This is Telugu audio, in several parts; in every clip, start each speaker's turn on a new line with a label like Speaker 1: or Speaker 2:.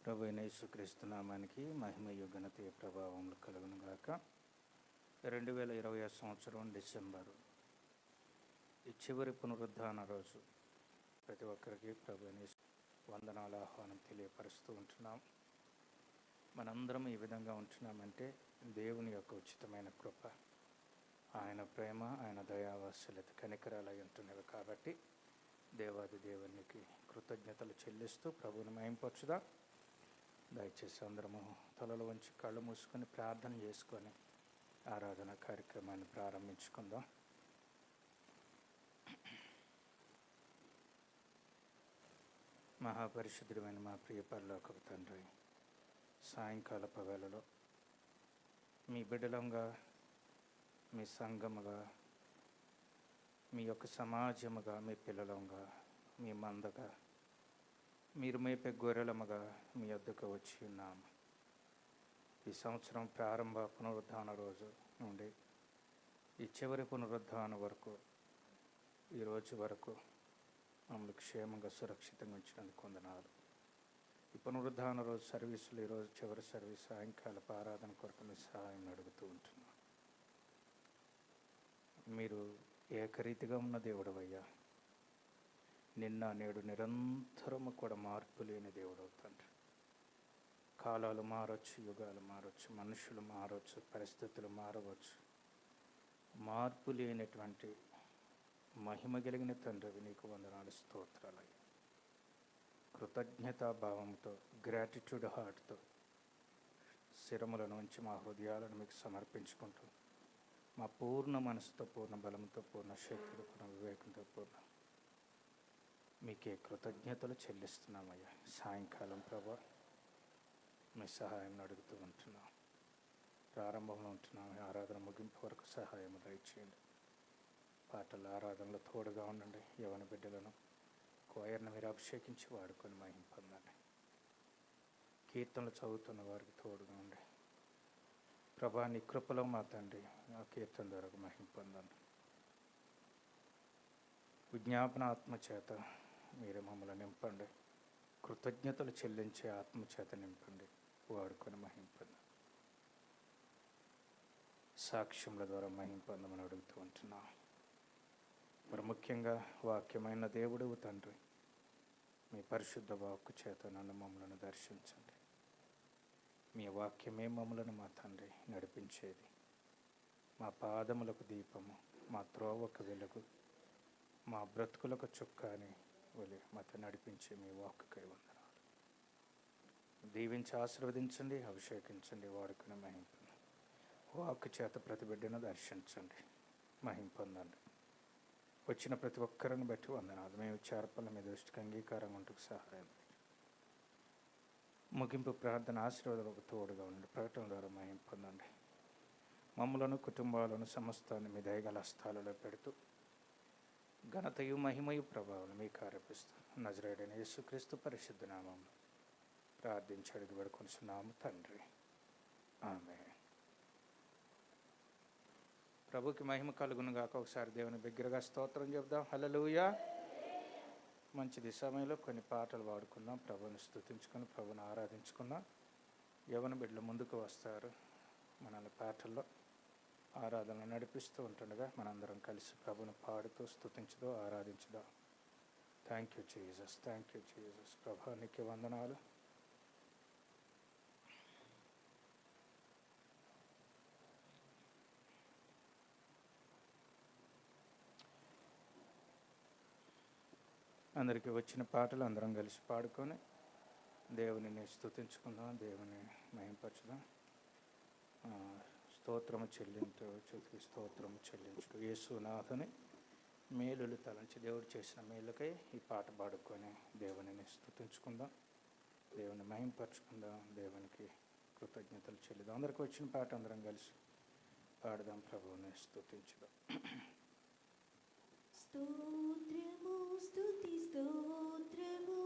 Speaker 1: ప్రభువైన యేసుక్రీస్తు నామానికి మహిమయు ఘనత ప్రభావములు కలుగును గాక. 2020 సంవత్సరం డిసెంబరు ఈ చివరి పునరుద్ధాన రోజు ప్రతి ఒక్కరికి ప్రభువైన వందనాల ఆహ్వానం తెలియపరుస్తూ ఉంటున్నాం. మనందరం ఈ విధంగా ఉంటున్నామంటే దేవుని యొక్క ఉచితమైన కృప, ఆయన ప్రేమ, ఆయన దయావాత్సల్యత కనికరాలై ఉంటున్నవి. కాబట్టి దేవాది దేవునికి కృతజ్ఞతలు చెల్లిస్తూ ప్రభువుని మహింపరచుదాం. దయచేసి అందరము తలలు వంచి కళ్ళు మూసుకొని ప్రార్థన చేసుకొని ఆరాధన కార్యక్రమాన్ని ప్రారంభించుకుందాం. మహాపరిశుద్ధుడైన మా ప్రియ పరలోకపు తండ్రి, సాయంకాలపు వేళలో మీ బిడ్డలంగా, మీ సంఘముగా, మీ యొక్క సమాజముగా, మీ పిల్లలంగా, మీ మందగా, మీరు మేపే గొర్రెలముగా మీ వద్దకు వచ్చి ఉన్నాము. ఈ సంవత్సరం ప్రారంభ పునరుద్ధాన రోజు నుండి ఈ చివరి పునరుద్ధాన వరకు, ఈ రోజు వరకు మమ్మల్ని క్షేమంగా సురక్షితంగా ఉంచినందుకు వందనాలు. ఈ పునరుద్ధాన రోజు సర్వీసులు, ఈరోజు చివరి సర్వీస్ సాయంకాలపు ఆరాధన కొరకు మీ సహాయం అడుగుతూ ఉంటున్నాను. మీరు ఏకరీతిగా ఉన్న దేవుడవయ్యా. నిన్న నేడు నిరంతరము కూడా మార్పు లేని దేవుడు తండ్రి. కాలాలు మారవచ్చు, యుగాలు మారవచ్చు, మనుషులు మారవచ్చు, పరిస్థితులు మారవచ్చు. మార్పు లేనటువంటి మహిమ కలిగిన తండ్రివి నీకు వందనాలు, స్తోత్రాలయ్య. కృతజ్ఞతాభావంతో, గ్రాటిట్యూడ్ హార్ట్తో శిరముల నుంచి మా హృదయాలను మీకు సమర్పించుకుంటూ, మా పూర్ణ మనసుతో, పూర్ణ బలంతో, పూర్ణ శక్తితో, పూర్ణ వివేకంతో, పూర్ణ మీకే కృతజ్ఞతలు చెల్లిస్తున్నామయ్యా. సాయంకాలం ప్రభా మీ సహాయం అడుగుతూ ఉంటున్నాం. ప్రారంభంలో ఉంటున్నాం, ఆరాధన ముగింపు వరకు సహాయం దయచేయండి. పాటల ఆరాధనలో తోడుగా ఉండండి. యవన బిడ్డలను, కోయర్ను మీరు అభిషేకించి వాడుకొని మహిమ పొందండి. కీర్తనలు చదువుతున్న వారికి తోడుగా ఉండి ప్రభా నీ కృపలో మా తండ్రి ఆ కీర్తన ద్వారా మహిమ పొందండి. విజ్ఞాపన ఆత్మచేత మీరు మమ్మల్ని నింపండి. కృతజ్ఞతలు చెల్లించే ఆత్మచేత నింపండి, వాడుకొని మహిమ పొందండి. సాక్ష్యముల ద్వారా మహిమ పొందమని అడుగుతూ ఉంటున్నాం. మరి ముఖ్యంగా వాక్యమైన దేవుడు తండ్రి, మీ పరిశుద్ధ వాక్కు చేత నన్ను మమ్మలను దర్శించండి. మీ వాక్యమే మమ్మలను మా తండ్రి నడిపించేది, మా పాదములకు దీపము, మా త్రోవకు వెలుగు, మా బ్రతుకులకు చుక్కాని వలె మాతో నడిపించి మీ వాక్కుకై వందనాలు. దీవించి ఆశీర్వదించండి, అభిషేకించండి, వాడుకుని మహిమ పొందండి. వాక్కు చేత ప్రతి బిడ్డను దర్శించండి, మహిమ పొందండి. వచ్చిన ప్రతి ఒక్కరిని బట్టి వందనాలు. మేము చేర్పల మీ దృష్టికి అంగీకారంగా ఉంటూ సహాయం. ముగింపు ప్రార్థన ఆశీర్వాదాలకు తోడుగా ఉండండి. ప్రకటన ద్వారా మహిమ పొందండి. మమ్మలను, కుటుంబాలను, సమస్తాన్ని మీ దయగల హస్తాలలో పెడుతూ ఘనతయు మహిమయు ప్రభావం మీకు ఆరోపిస్తాను. నజరేయుడైన యేసుక్రీస్తు పరిశుద్ధ నామములో ప్రార్థించి అడిగి వేడుకొనుచున్నాము తండ్రి, ఆమేన్. ప్రభుకి మహిమ కలుగును గాక. ఒకసారి దేవుని బిగ్గరగా స్తోత్రం చెప్దాం. హల్లెలూయా. మంచిది. సమయంలో కొన్ని పాటలు పాడుకుందాం, ప్రభుని స్తుతించుకొని ప్రభుని ఆరాధించుకుందాం. యవన బిడ్డలు ముందుకు వస్తారు, మనల్ని పాటల్లో ఆరాధన నడిపిస్తూ ఉంటుండగా మనందరం కలిసి ప్రభుని పాడుతూ స్తుతించుదో ఆరాధించుదో. Thank you Jesus, thank you Jesus. ప్రభా నీకే వందనాలు. అందరికీ వచ్చిన పాటలు అందరం కలిసి పాడుకొని దేవుని స్తుతించుకుందాం, దేవుని మహింపరచుదాం. స్తోత్రము చెల్లించు, స్తోత్రము చెల్లించు. యేసునాథుని మేలులు తలంచి దేవుడు చేసిన మేలుకై ఈ పాట పాడుకొని దేవుని స్తుతించుకుందాం, దేవుని మహింపరచుకుందాం, దేవునికి కృతజ్ఞతలు చెల్లిదాం. అందరికి వచ్చిన పాట అందరం కలిసి పాడదాం, ప్రభువుని స్తుతించుదాం.
Speaker 2: స్తోత్రము స్తుతి స్తోత్రము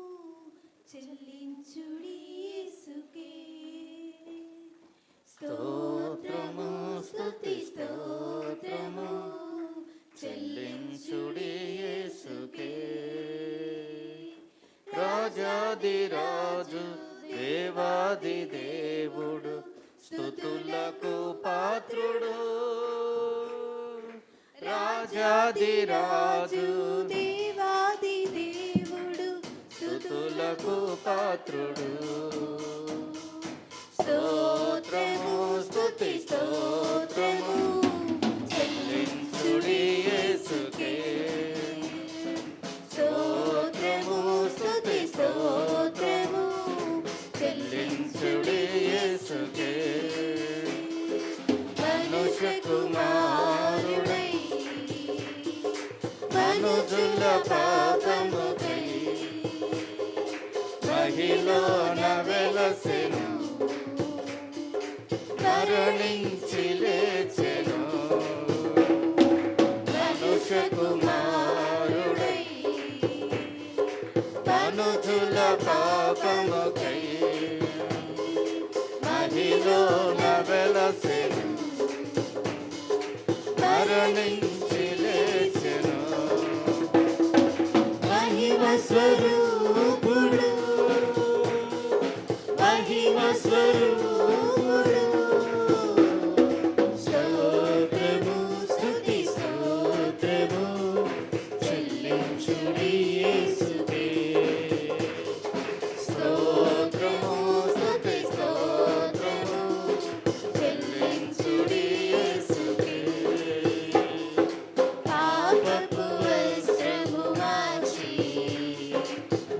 Speaker 2: చెల్లించుడి యేసుకే. స్తోత్రము స్తుతి స్తోత్రము చెల్లించుడి యేసుకే.
Speaker 1: రాజాదిరాజు దేవ దేవాది దేవుడు స్తుతులకు పాత్రుడు, రాజాది రాజు
Speaker 2: దేవాది దేవుడు
Speaker 1: స్తుతులకు పాత్రుడు.
Speaker 2: స్తోత్రము స్తుతి స్తోత్రము
Speaker 1: చెల్లించుడి యేసుకే,
Speaker 2: స్తోత్రము స్తుతి స్తోత్రము
Speaker 1: చెల్లించుడి యేసుకే.
Speaker 2: మనుష్య కుమారుడై మనుజుల పాపముకై
Speaker 1: మహిలోన వెలసెను, మరణించి లేచెను. మనుష్య కుమారుడై మనుజుల పాపముకై మహిలోన వెలసెను, మరణించి లేచెను.
Speaker 2: మహిమ స్వరూపుడు మహిమ స్వరూపుడు స్తోత్రము స్తుతి స్తోత్రము చెల్లించుడి యేసుకే. స్తోత్రము స్తుతి స్తోత్రము చెల్లించుడి యేసుకే. పాపపు వస్త్రము మార్చి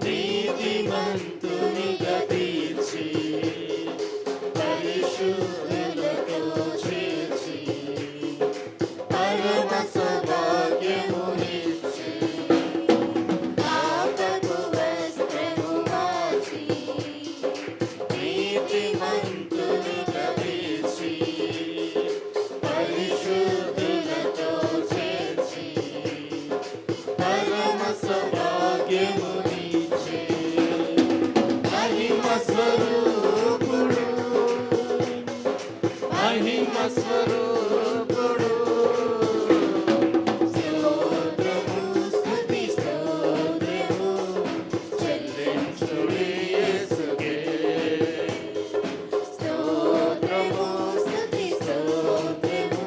Speaker 2: నీతిమంతునిగా తీర్చి పరిశుద్ధులతో చేర్చి పరమ సౌభాగ్యమునిచ్చి. పాపపు వస్త్రము మార్చి నీతిమంతునిగా తీర్చి పరిశుద్ధులతో చేర్చి పరమ సౌభాగ్యమునిచ్చి. మహిమ స్వరూపుడు
Speaker 1: మహిమ స్వరూపుడు
Speaker 2: స్తోత్రము స్తుతి స్తోత్రము
Speaker 1: చెల్లించుడి యేసుకే.
Speaker 2: స్తోత్రము స్తుతి స్తోత్రము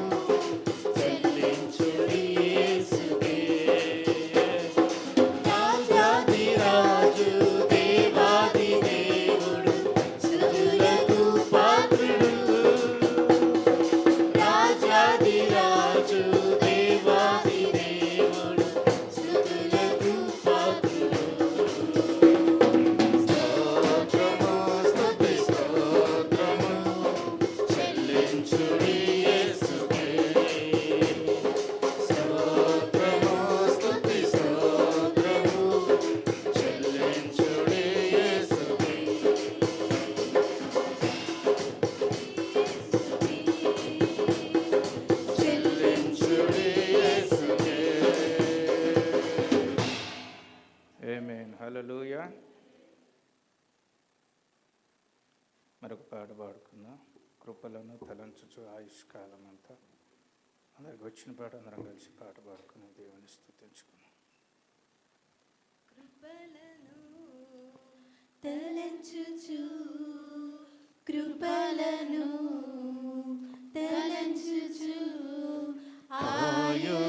Speaker 2: చెల్లించుడి యేసుకే. రాజాది రాజు దేవాది దేవుడు స్తుతులకు పాత్రుడు, రాజాది రాజు దేవాది దేవుడు స్తుతులకు పాత్రుడు.
Speaker 1: స్తోత్రము స్తుతి స్తోత్రము చెల్లించుడి యేసుకే. స్తోత్రము స్తుతి స్తోత్రము చెల్లించుడి యేసుకే. చెల్లించుడి యేసుకే. ఆమేన్. హల్లెలూయా. మరొక పాట పాడుకుందాం. కృపలను తలంచుచు ఆయుష్కాలం అంతా. అందరికి వచ్చిన పాట అందరం కలిసి పాట పాడుకుని దేవుని స్తుతించుకున్నాం.
Speaker 2: కృపలను తలంచుచు కృపలను తలంచుచు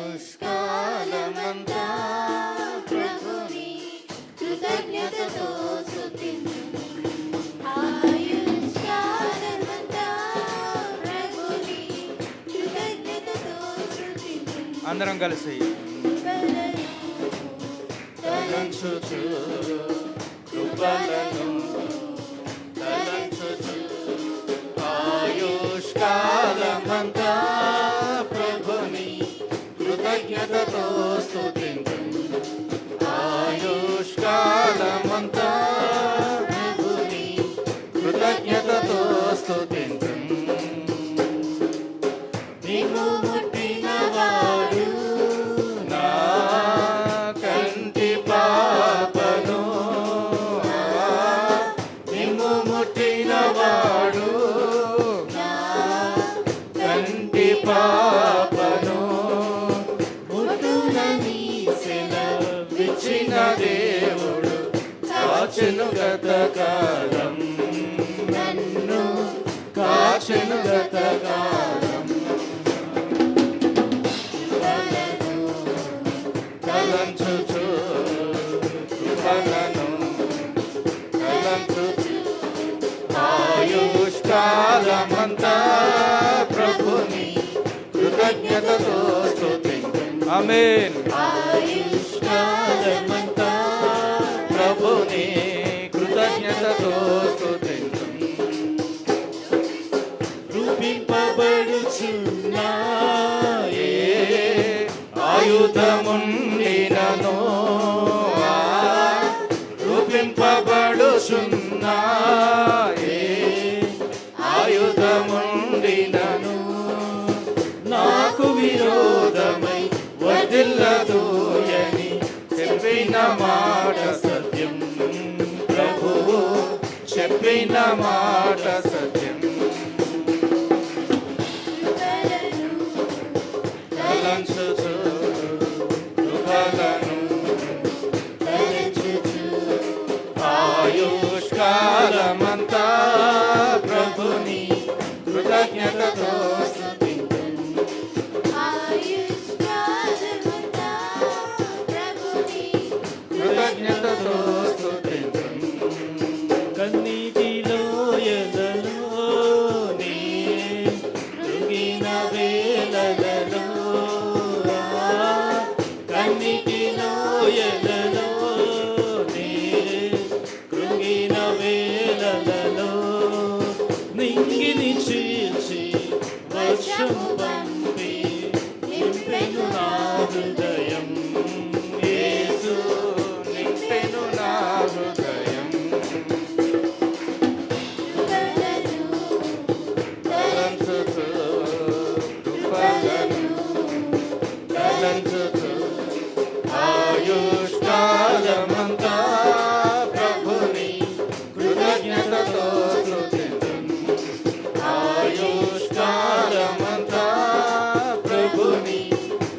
Speaker 2: ఆయుష్కాలమంతా ప్రభుని కృతజ్ఞతతో స్తుతించు. ఆయుష్కాలమంతా ప్రభుని కృతజ్ఞతతో స్తుతించు.
Speaker 1: అందరం కలిసి
Speaker 2: కృపలను
Speaker 1: తలంచుచు కృపలను తలంచుచు ఆయుష్కాలమంతా ప్రభుని కృతజ్ఞతతో స్తుతించు. ఆయుష్కాలమంతా ప్రభుని కృతజ్ఞతతో స్తుతించు.
Speaker 2: నిన్ను ముట్టినవాడు
Speaker 1: నా కంటి పాపను, నిన్ను ముట్టినవాడు
Speaker 2: నా
Speaker 1: కంటి పాపను,
Speaker 2: ముట్టులని
Speaker 1: సెలవిచ్చిన దేవుడు కాచెను గతకాలం. తలంచుచు ఆయుష్కాలమంతా ప్రభుని కృతజ్ఞతతో స్తుతింతును. ఆమేన్. ఆయుష్కాలమంతా ప్రభుని కృతజ్ఞతతో స్తుతింతును. రూపింపబడుచున్న ఏ ఆయుధముండినను రూపింపబడుచున్న ఏ ఆయుధముండినను నాకు విరోధమై వర్ధిల్లదోయని చెప్పిన మాట సత్యం. ప్రభువు చెప్పిన మాట సత్యం. తలంచుచు కృపలను ఆయుష్కాలమంతా ప్రభుని కృతజ్ఞతతో స్తుతింతును. కృతజ్ఞతతో స్తుతింతును. కన్నీటిలో ఎదలో నీ కృంగిన వేళలలో కన్నీటిలో ఎదలో నీ కృంగిన వేళలలో నింగిని చీల్చి వర్షము పంపి నింపెను నా హృదయం. యేసు నింపెను నా హృదయం. తలంచుచు కృపలను తలంచుచు ఆయుష్కాలమంతా ప్రభుని కృతజ్ఞతతో స్తుతింతును. ఆయుష్కాలమంతా ప్రభుని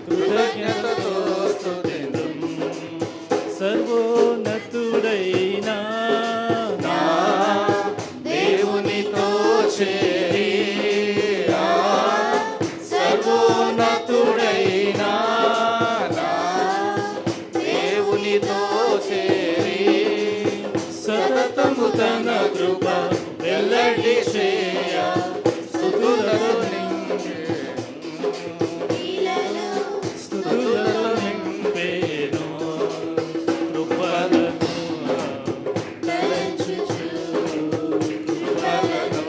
Speaker 1: కృతజ్ఞతతో స్తుతింతును. సర్వోన్నతుడైన నా దేవునితో చేరి సర్వోన్నతుడైన నా దేవునితో చేరి సతతము తన కృప వెల్లడి చేయ స్తుతులతో నింపేను. కృపలను తలంచుచు కృపలను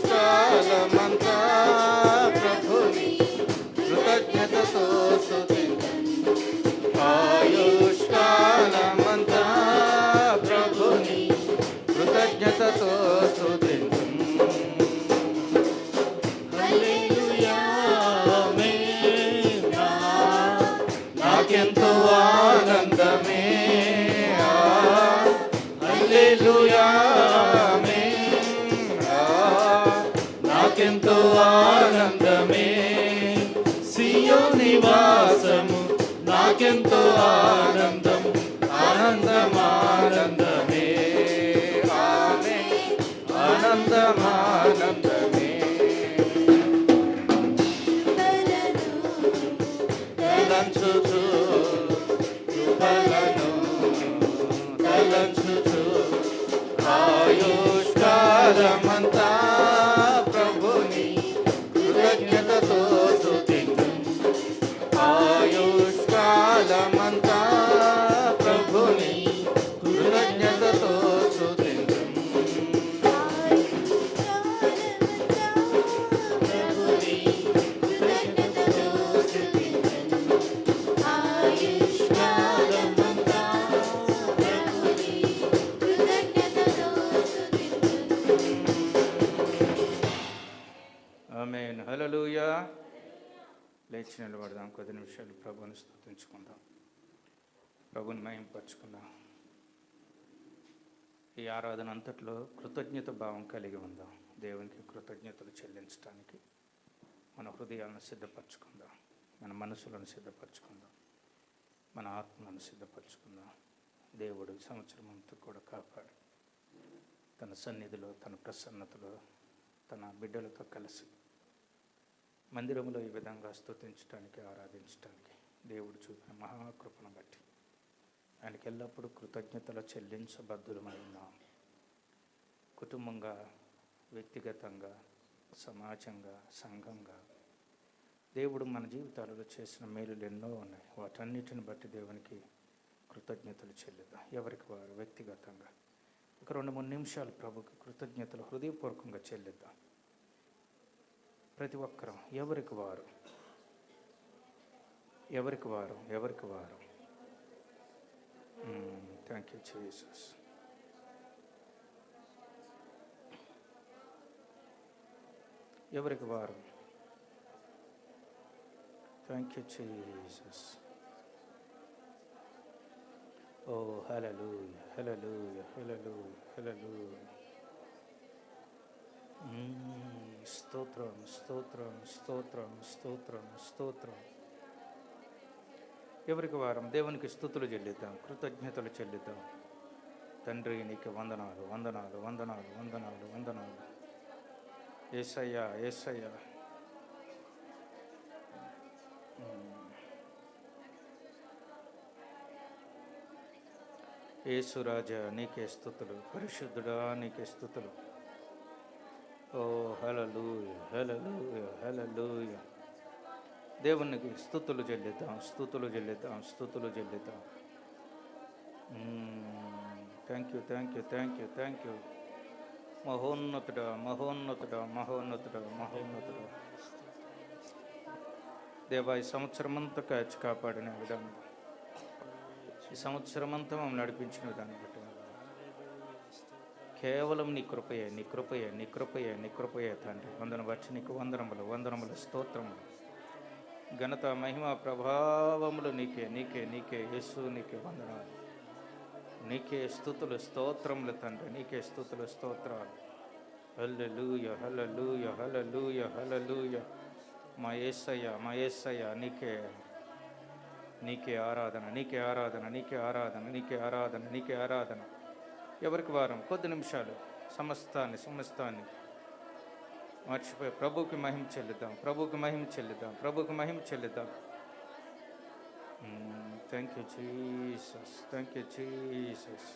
Speaker 1: ఆయుష్కాలమంతా ప్రభుని కృతజ్ఞతతో స్తుతింతును. ఆయుష్కాలమంతా ప్రభుని కృతజ్ఞతతో స్తుతింతును. హల్లెలూయా ఆమేన్. నాకెంతో ఆనందమే. హల్లెలూయా ఆమేన్. నాకెంతో ఆనందమే. సియోను నివాసము నాకెంతో ఆనందం. ఆనందం ఆనందమే. ఆమేన్. ఆనందం ఆనందమే. తలంచుచు కృపలను తలంచుచు ఆయుష్కాలమంతా ప్రభుని కృతజ్ఞతతో స్తుతింతును. ఆయుష్కాలమంతా ప్రభుని కృతజ్ఞతతో స్తుతింతును. ప్రభుని కృతజ్ఞతతో స్తుతింతును. ఆయుష్కాలమంతా ప్రభుని కృతజ్ఞతతో స్తుతింతును. ఆమేన్. హల్లెలూయా. లేచి నిలబడదాం. కొద్ది నిమిషాలు ప్రభువుని స్తుతించుకుందాం. ప్రభుని మహింపరచుకుందాం. ఈ ఆరాధన అంతట్లో కృతజ్ఞత భావం కలిగి ఉందాం. దేవునికి కృతజ్ఞతలు చెల్లించడానికి మన హృదయాలను సిద్ధపరచుకుందాం. మన మనసులను సిద్ధపరచుకుందాం. మన ఆత్మలను సిద్ధపరచుకుందాం. దేవుడు ఈ సంవత్సరం అంతా కూడా కాపాడు తన సన్నిధిలో, తన ప్రసన్నతలో, తన బిడ్డలతో కలిసి మందిరంలో ఈ విధంగా స్తుతించడానికి, ఆరాధించడానికి దేవుడు చూపిన మహాకృపను బట్టి ఎల్లప్పుడూ కృతజ్ఞతలు చెల్లించబద్దులమై ఉన్నాం. కుటుంబంగా, వ్యక్తిగతంగా, సమాజంగా, సంఘంగా దేవుడు మన జీవితాలలో చేసిన మేలులు ఎన్నో ఉన్నాయి. వాటన్నిటిని బట్టి దేవునికి కృతజ్ఞతలు చెల్లిద్దాం. ఎవరికి వారు వ్యక్తిగతంగా ఒక 2-3 నిమిషాలు ప్రభుకి కృతజ్ఞతలు హృదయపూర్వకంగా చెల్లిద్దాం. ప్రతి ఒక్కరం ఎవరికి వారు థ్యాంక్ యూ జీసస్. ఎవరికి వారు థ్యాంక్ యూ జీసస్. ఓ హల్లెలూయా, హల్లెలూయా, హల్లెలూయా, హల్లెలూయా. స్తోత్రం, స్తోత్రం, స్తోత్రం, స్తోత్రం, స్తోత్రం. ఎవరికి వారం దేవునికి స్తుతులు చెల్లిద్దాం, కృతజ్ఞతలు చెల్లిద్దాం. తండ్రి నీకు వందనాలు, వందనాలు, వందనాలు, వందనాలు, వందనాలు. యేసయ్యా, యేసయ్యా. యేసురాజా నీకే స్తుతులు, పరిశుద్ధుడా నీకే స్తుతులు. ఓ హల్లెలూయా, హల్లెలూయా, హల్లెలూయా. దేవునికి స్తుతులు చెల్లిద్దాం, స్తుతులు చెల్లిద్దాం, స్తుతులు చెల్లిద్దాం. Thank you, thank you, thank you, thank you. మహోన్నతుడా, మహోన్నతుడా, మహోన్నతుడా, మహోన్నతుడా. దేవా, ఈ సంవత్సరం అంతా కాచి కాపాడిన విధానం, ఈ సంవత్సరం అంతా మమ్మల్ని నడిపించిన విధానం బట్టి కేవలం నీ కృపయే, నీ కృపయే, నీ కృపయే, నీ కృపయే తండ్రి. వందన బట్టి నీకు వందనములు, వందనములు, స్తోత్రములు. ఘనత, మహిమ, ప్రభావములు నీకే, నీకే, నీకే. యేసు నీకే వందనాలు, నీకే స్తుతులు, స్తోత్రములు తండ్రి, నీకే స్తుతులు, స్తోత్రాలు. హల్లెలూయా, హల్లెలూయా, హల్లెలూయా, హల్లెలూయా. మా యేసయ్య, మా యేసయ్య నీకే, నీకే ఆరాధన, నీకే ఆరాధన, నీకే ఆరాధన, నీకే ఆరాధన, నీకే ఆరాధన. ఎవరికి వారం కొద్ది నిమిషాలు సమస్తాన్ని మర్చిపోయి ప్రభువుకి మహిమ చెల్లిద్దాం, ప్రభువుకి మహిమ చెల్లిద్దాం, ప్రభువుకి మహిమ చెల్లిద్దాం. Thank you Jesus, thank you Jesus.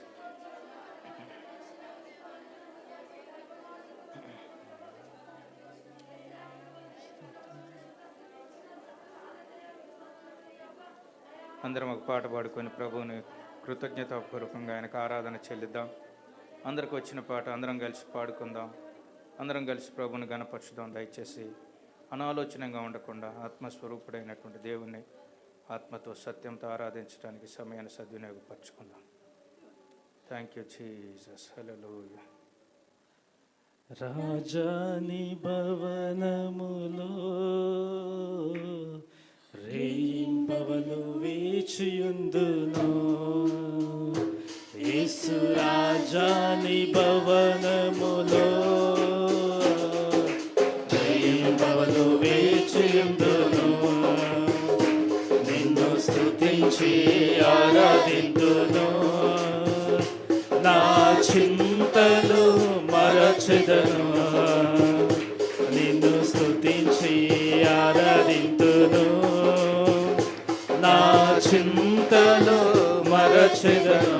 Speaker 1: అందరం ఒక పాట పాడుకొని ప్రభువుని కృతజ్ఞతాపూర్వకంగా ఆయనకు ఆరాధన చెల్లిద్దాం. అందరికి వచ్చిన పాట అందరం కలిసి పాడుకుందాం, అందరం కలిసి ప్రభువుని గణపరచుదాం. దయచేసి అనాలోచనంగా ఉండకుండా ఆత్మస్వరూపుడైనటువంటి దేవుణ్ణి ఆత్మతో సత్యంతో ఆరాధించడానికి సమయాన్ని సద్వినియోగపరచుకుందాం. Thank you Jesus. హల్లెలూయా.
Speaker 3: రాజాని భవనములో రేయింబవలు వేచియుందును, యేసు రాజాని భవనములో రేయింబవలు వేచియుందును. నిన్ను స్తుతించి ఆరాధింతును, నా చింతలు మరచెదను. నిన్ను స్తుతించి ఆరాధింతును, నా చింతలు మరచెదను.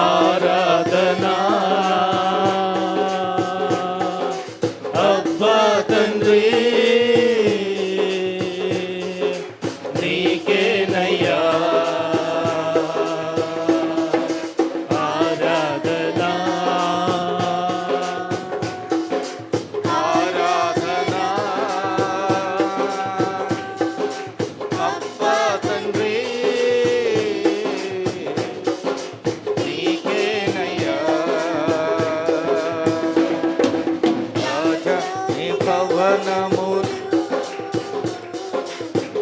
Speaker 3: ఆరాధనా అబ్బా తండ్రి నీకేనయ్యా. ఆరాధనా ఆరాధనా అబ్బా తండ్రి నీకేనయ్యా. రాజా నీ భవనము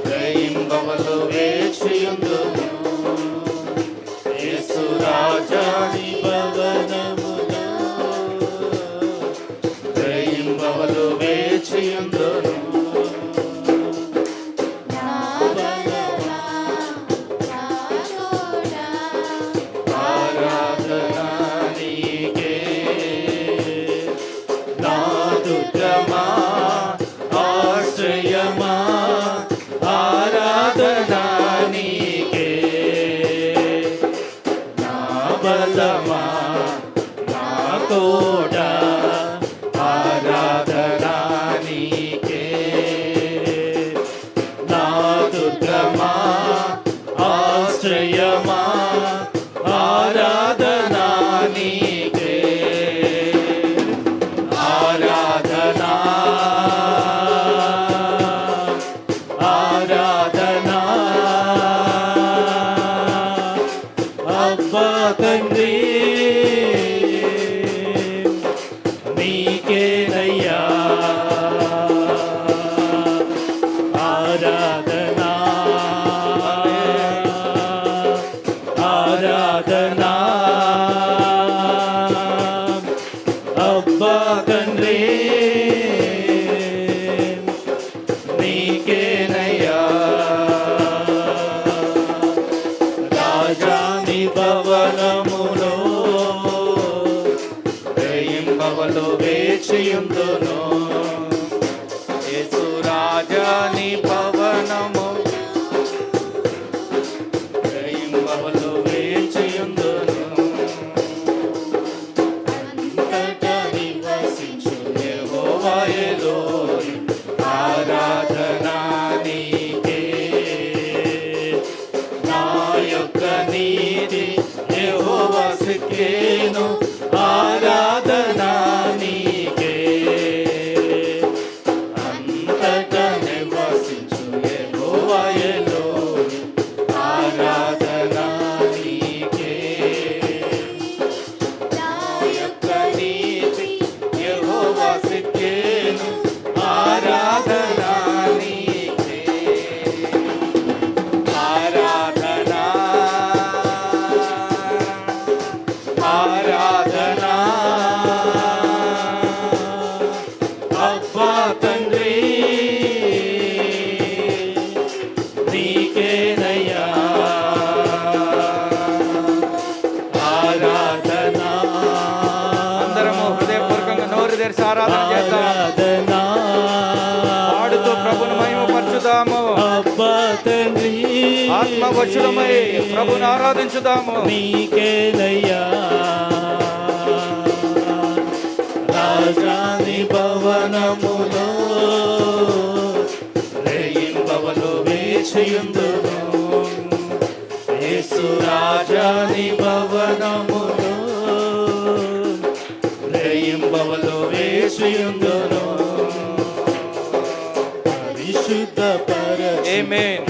Speaker 3: రేయింబవలు వేచియుందును, యేసు రాజాని భవనములో రేయింబవలు వేచియుందును. ఆరాధనా నీకే, నా దుర్గమా ఆశ్రయదుర్గమా. ఆశ్రయమా ఆరాధనా నీకే నా బలమా నా తోడ ఆరాధనా నీకే నా దుర్గమా ఆశ్రయమా ఆరాధనా నీకే ఆరాధనా ఆరాధనా అబ్బా తండ్రి నీకేనయ్యా ఆరాధనా ఆరాధనా అబ్బా తండ్రి నీకేనయ్యా రాజాని భవనములో రేయింబవలు వేచియుందును యేసు రాజాని భవనము రేయింబవలు వేచియుందును అంతటా నివసించు యెహోవా ఎలోహిం ఆరాధనా నీకే నా యొక్క నీతి యెహోవా సిక్కేను ఆరాధనా నీకే అంతటా నివసించు యెహోవా ఎలోహిం ఆరాధనా నీకే
Speaker 2: నా యొక్క
Speaker 3: నీతి యెహోవా సిక్కేను ఆరాధనా నీకే ఆరాధనా ఆరాధనా అబ్బా తండ్రి నీకేనయ్యా ఆరాధనా
Speaker 1: అందరము హృదయపూర్వకంగా నోరు తెరిచి ఆరాధన చేద్దాం.
Speaker 3: ఆరాధనా
Speaker 1: పాడుతూ ప్రభుని మహిమపరచుదాము.
Speaker 3: అబ్బా తండ్రి
Speaker 1: ఆత్మవశులమై ప్రభుని ఆరాధించుదాము.
Speaker 3: నీకేనయ్యా రాజాని భవనములో రేయింబవలు వేచియుందును యేసు రాజాని భవనములో రేయింబవలు వేచియుందును పరిశుద్ధ
Speaker 1: ఆమేన్.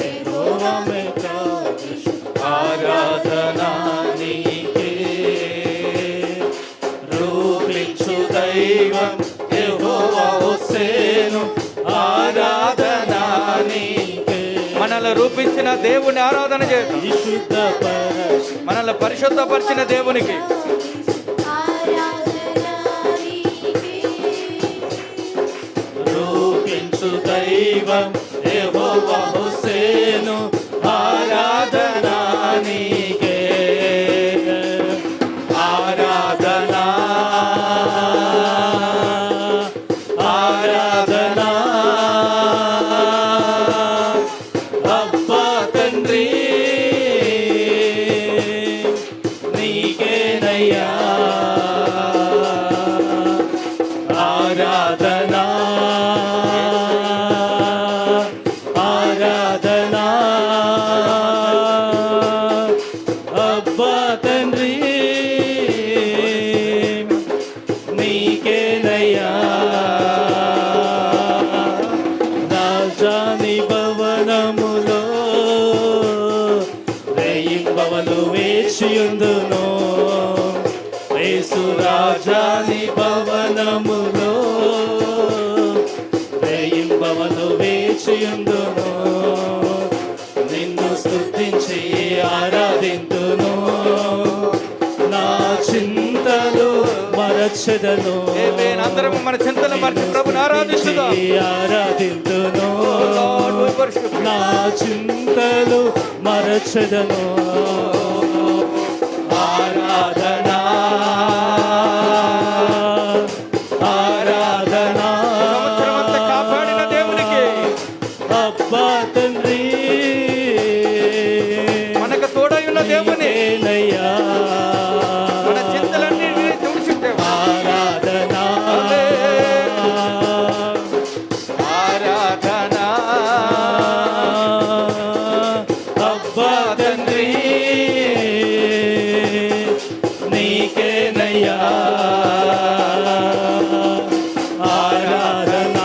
Speaker 3: ఆరాధనా నీకే రూపించు దైవం యెహోవా హోసేను ఆరాధనా నీకే
Speaker 1: మనల్ని రూపించిన దేవుని ఆరాధన చేద్దాం.
Speaker 3: పరిశుద్ధ
Speaker 1: మనల్ని పరిశుద్ధపరిచిన దేవునికి
Speaker 2: ఆరాధనా నీకే
Speaker 3: రూపించు దైవం యెహోవా హోసేను ఆరాధనా నీకే ఆరాధనా ఆరాధనా అబ్బా తండ్రి నీకేనయ్యా ఆరాధనా ఆరాధనా అబ్బా తండ్రి నీకేనయ్యా రాజాని భవనములో రేయింబవలు వేచియుందును యేసు రాజాని భవనములో రేయింబవలు వేచియుందును నిన్ను స్తుతించి ఆరాధింతును నా చింతలు మరచెదను
Speaker 1: ఆమేన్. అందరము మన చింతలు మరచి ప్రభుని ఆరాధిస్తుదాం.
Speaker 3: ఆరాధింతును
Speaker 1: Lord, we worship you.
Speaker 3: నా చింతలు మరచెదను ఆరాధనా ఆరాధనా
Speaker 1: సంవత్సరమంతా కాపాడిన దేవునికి
Speaker 3: అబ్బా తండ్రి
Speaker 1: మనకు తోడై ఉన్న దేవుని
Speaker 3: నీకేనయ్యా
Speaker 1: మన చింతలన్నిటినీ తుడిచిపెట్టావు.
Speaker 3: ఆరాధన
Speaker 1: ఆరాధన
Speaker 3: అబ్బా తండ్రి నీకేనయ్యా ఆరాధన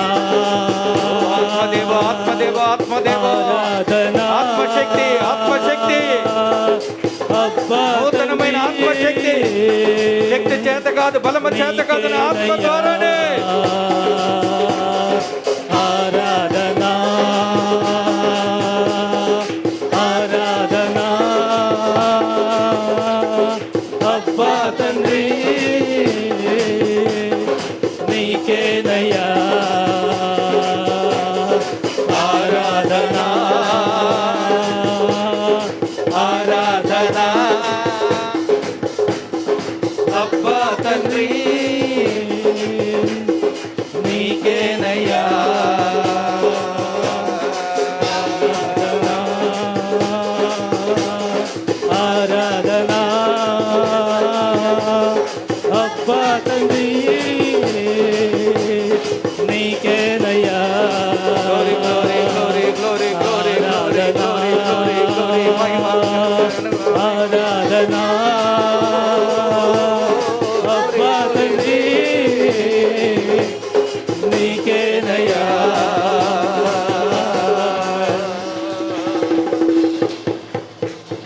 Speaker 1: ఆత్మదేవ ఆత్మదేవ ఆత్మదేవ
Speaker 3: ఆరాధన
Speaker 1: ఆత్మశక్తి ఆత్మశక్తి
Speaker 3: అబ్బా
Speaker 1: నూతనమైన ఆత్మశక్తి శక్తి చేత కాదు బలము చేత కాదు నా ఆత్మ ద్వారానే
Speaker 3: ఆరాధన ఆరాధన అబ్బా తండ్రి నీకేనయ్యా ఆరాధన ఆరాధన అబ్బా తండ్రి నీకేనయ్యా ఆరాధన అబ్బా తండ్రి నీకేనయ్యా
Speaker 1: glory glory glory glory glory glory glory glory glory మహిమ
Speaker 3: ఆరాధన అబ్బా తండ్రి నీకేనయ్యా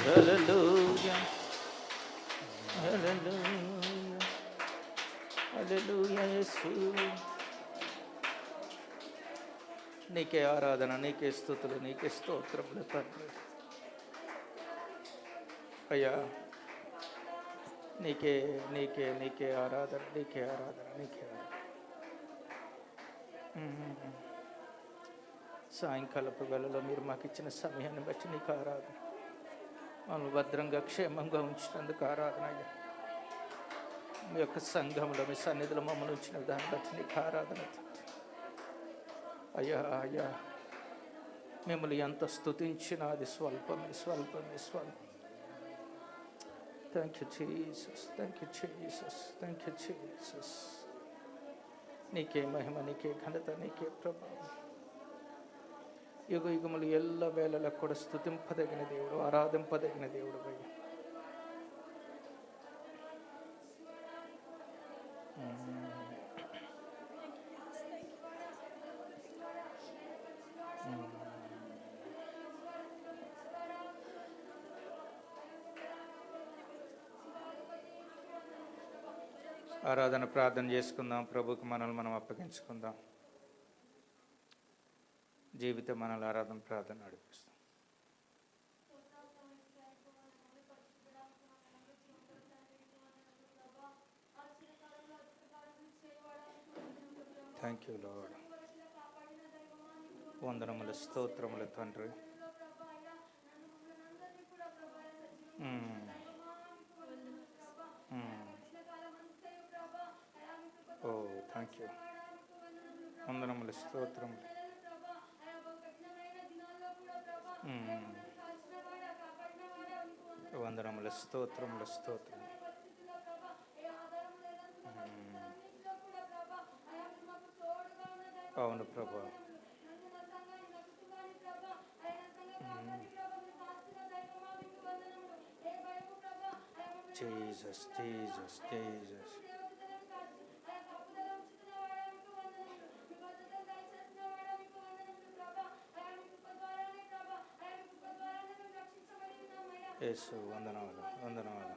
Speaker 1: హల్లెలూయా హల్లెలూయా హల్లెలూయా యేసు నీకే ఆరాధన నీకే స్తుతులు నీకే స్తోత్రములు తండ్రి అయ్యా నీకే నీకే నీకే ఆరాధన నీకే ఆరాధన నీకే ఆరాధన సాయంకాలపు వేళలో మీరు మాకు ఇచ్చిన సమయాన్ని బట్టి నీకు ఆరాధన మమ్మల్ని భద్రంగా క్షేమంగా ఉంచినందుకు ఆరాధన అయ్యా మీ యొక్క సంఘంలో మీ సన్నిధిలో మమ్మల్ని ఉంచిన దాన్ని బట్టి నీకు ఆరాధన అయ్యా అయ్యా మిమ్మల్ని ఎంత స్తుతించినా అది స్వల్పమే స్వల్పమే స్వల్పం thank you Jesus thank you Jesus thank you Jesus నీకే మహిమ నీకే ఘనత నీకే ప్రభావం యుగ యుగములు ఎల్ల వేళలకు కూడా స్తుతింపదగిన దేవుడు ఆరాధింపదగిన దేవుడు అయ్యా ఆరాధన ప్రార్థన చేసుకుందాం ప్రభుకి మనల్ని మనం అప్పగించుకుందాం జీవితం మనల్ని ఆరాధన ప్రార్థన నడిపిస్తాం థ్యాంక్ యూ లార్డ్ వందనముల స్తోత్రముల తండ్రి ఓ థ్యాంక్ యూ వందనముల స్తోత్రములు వందనముల స్తోత్రముల స్తోత్రం అవును ప్రభా జీసస్ జీసస్ జీసస్ యేసు వందనాలు వందనాలు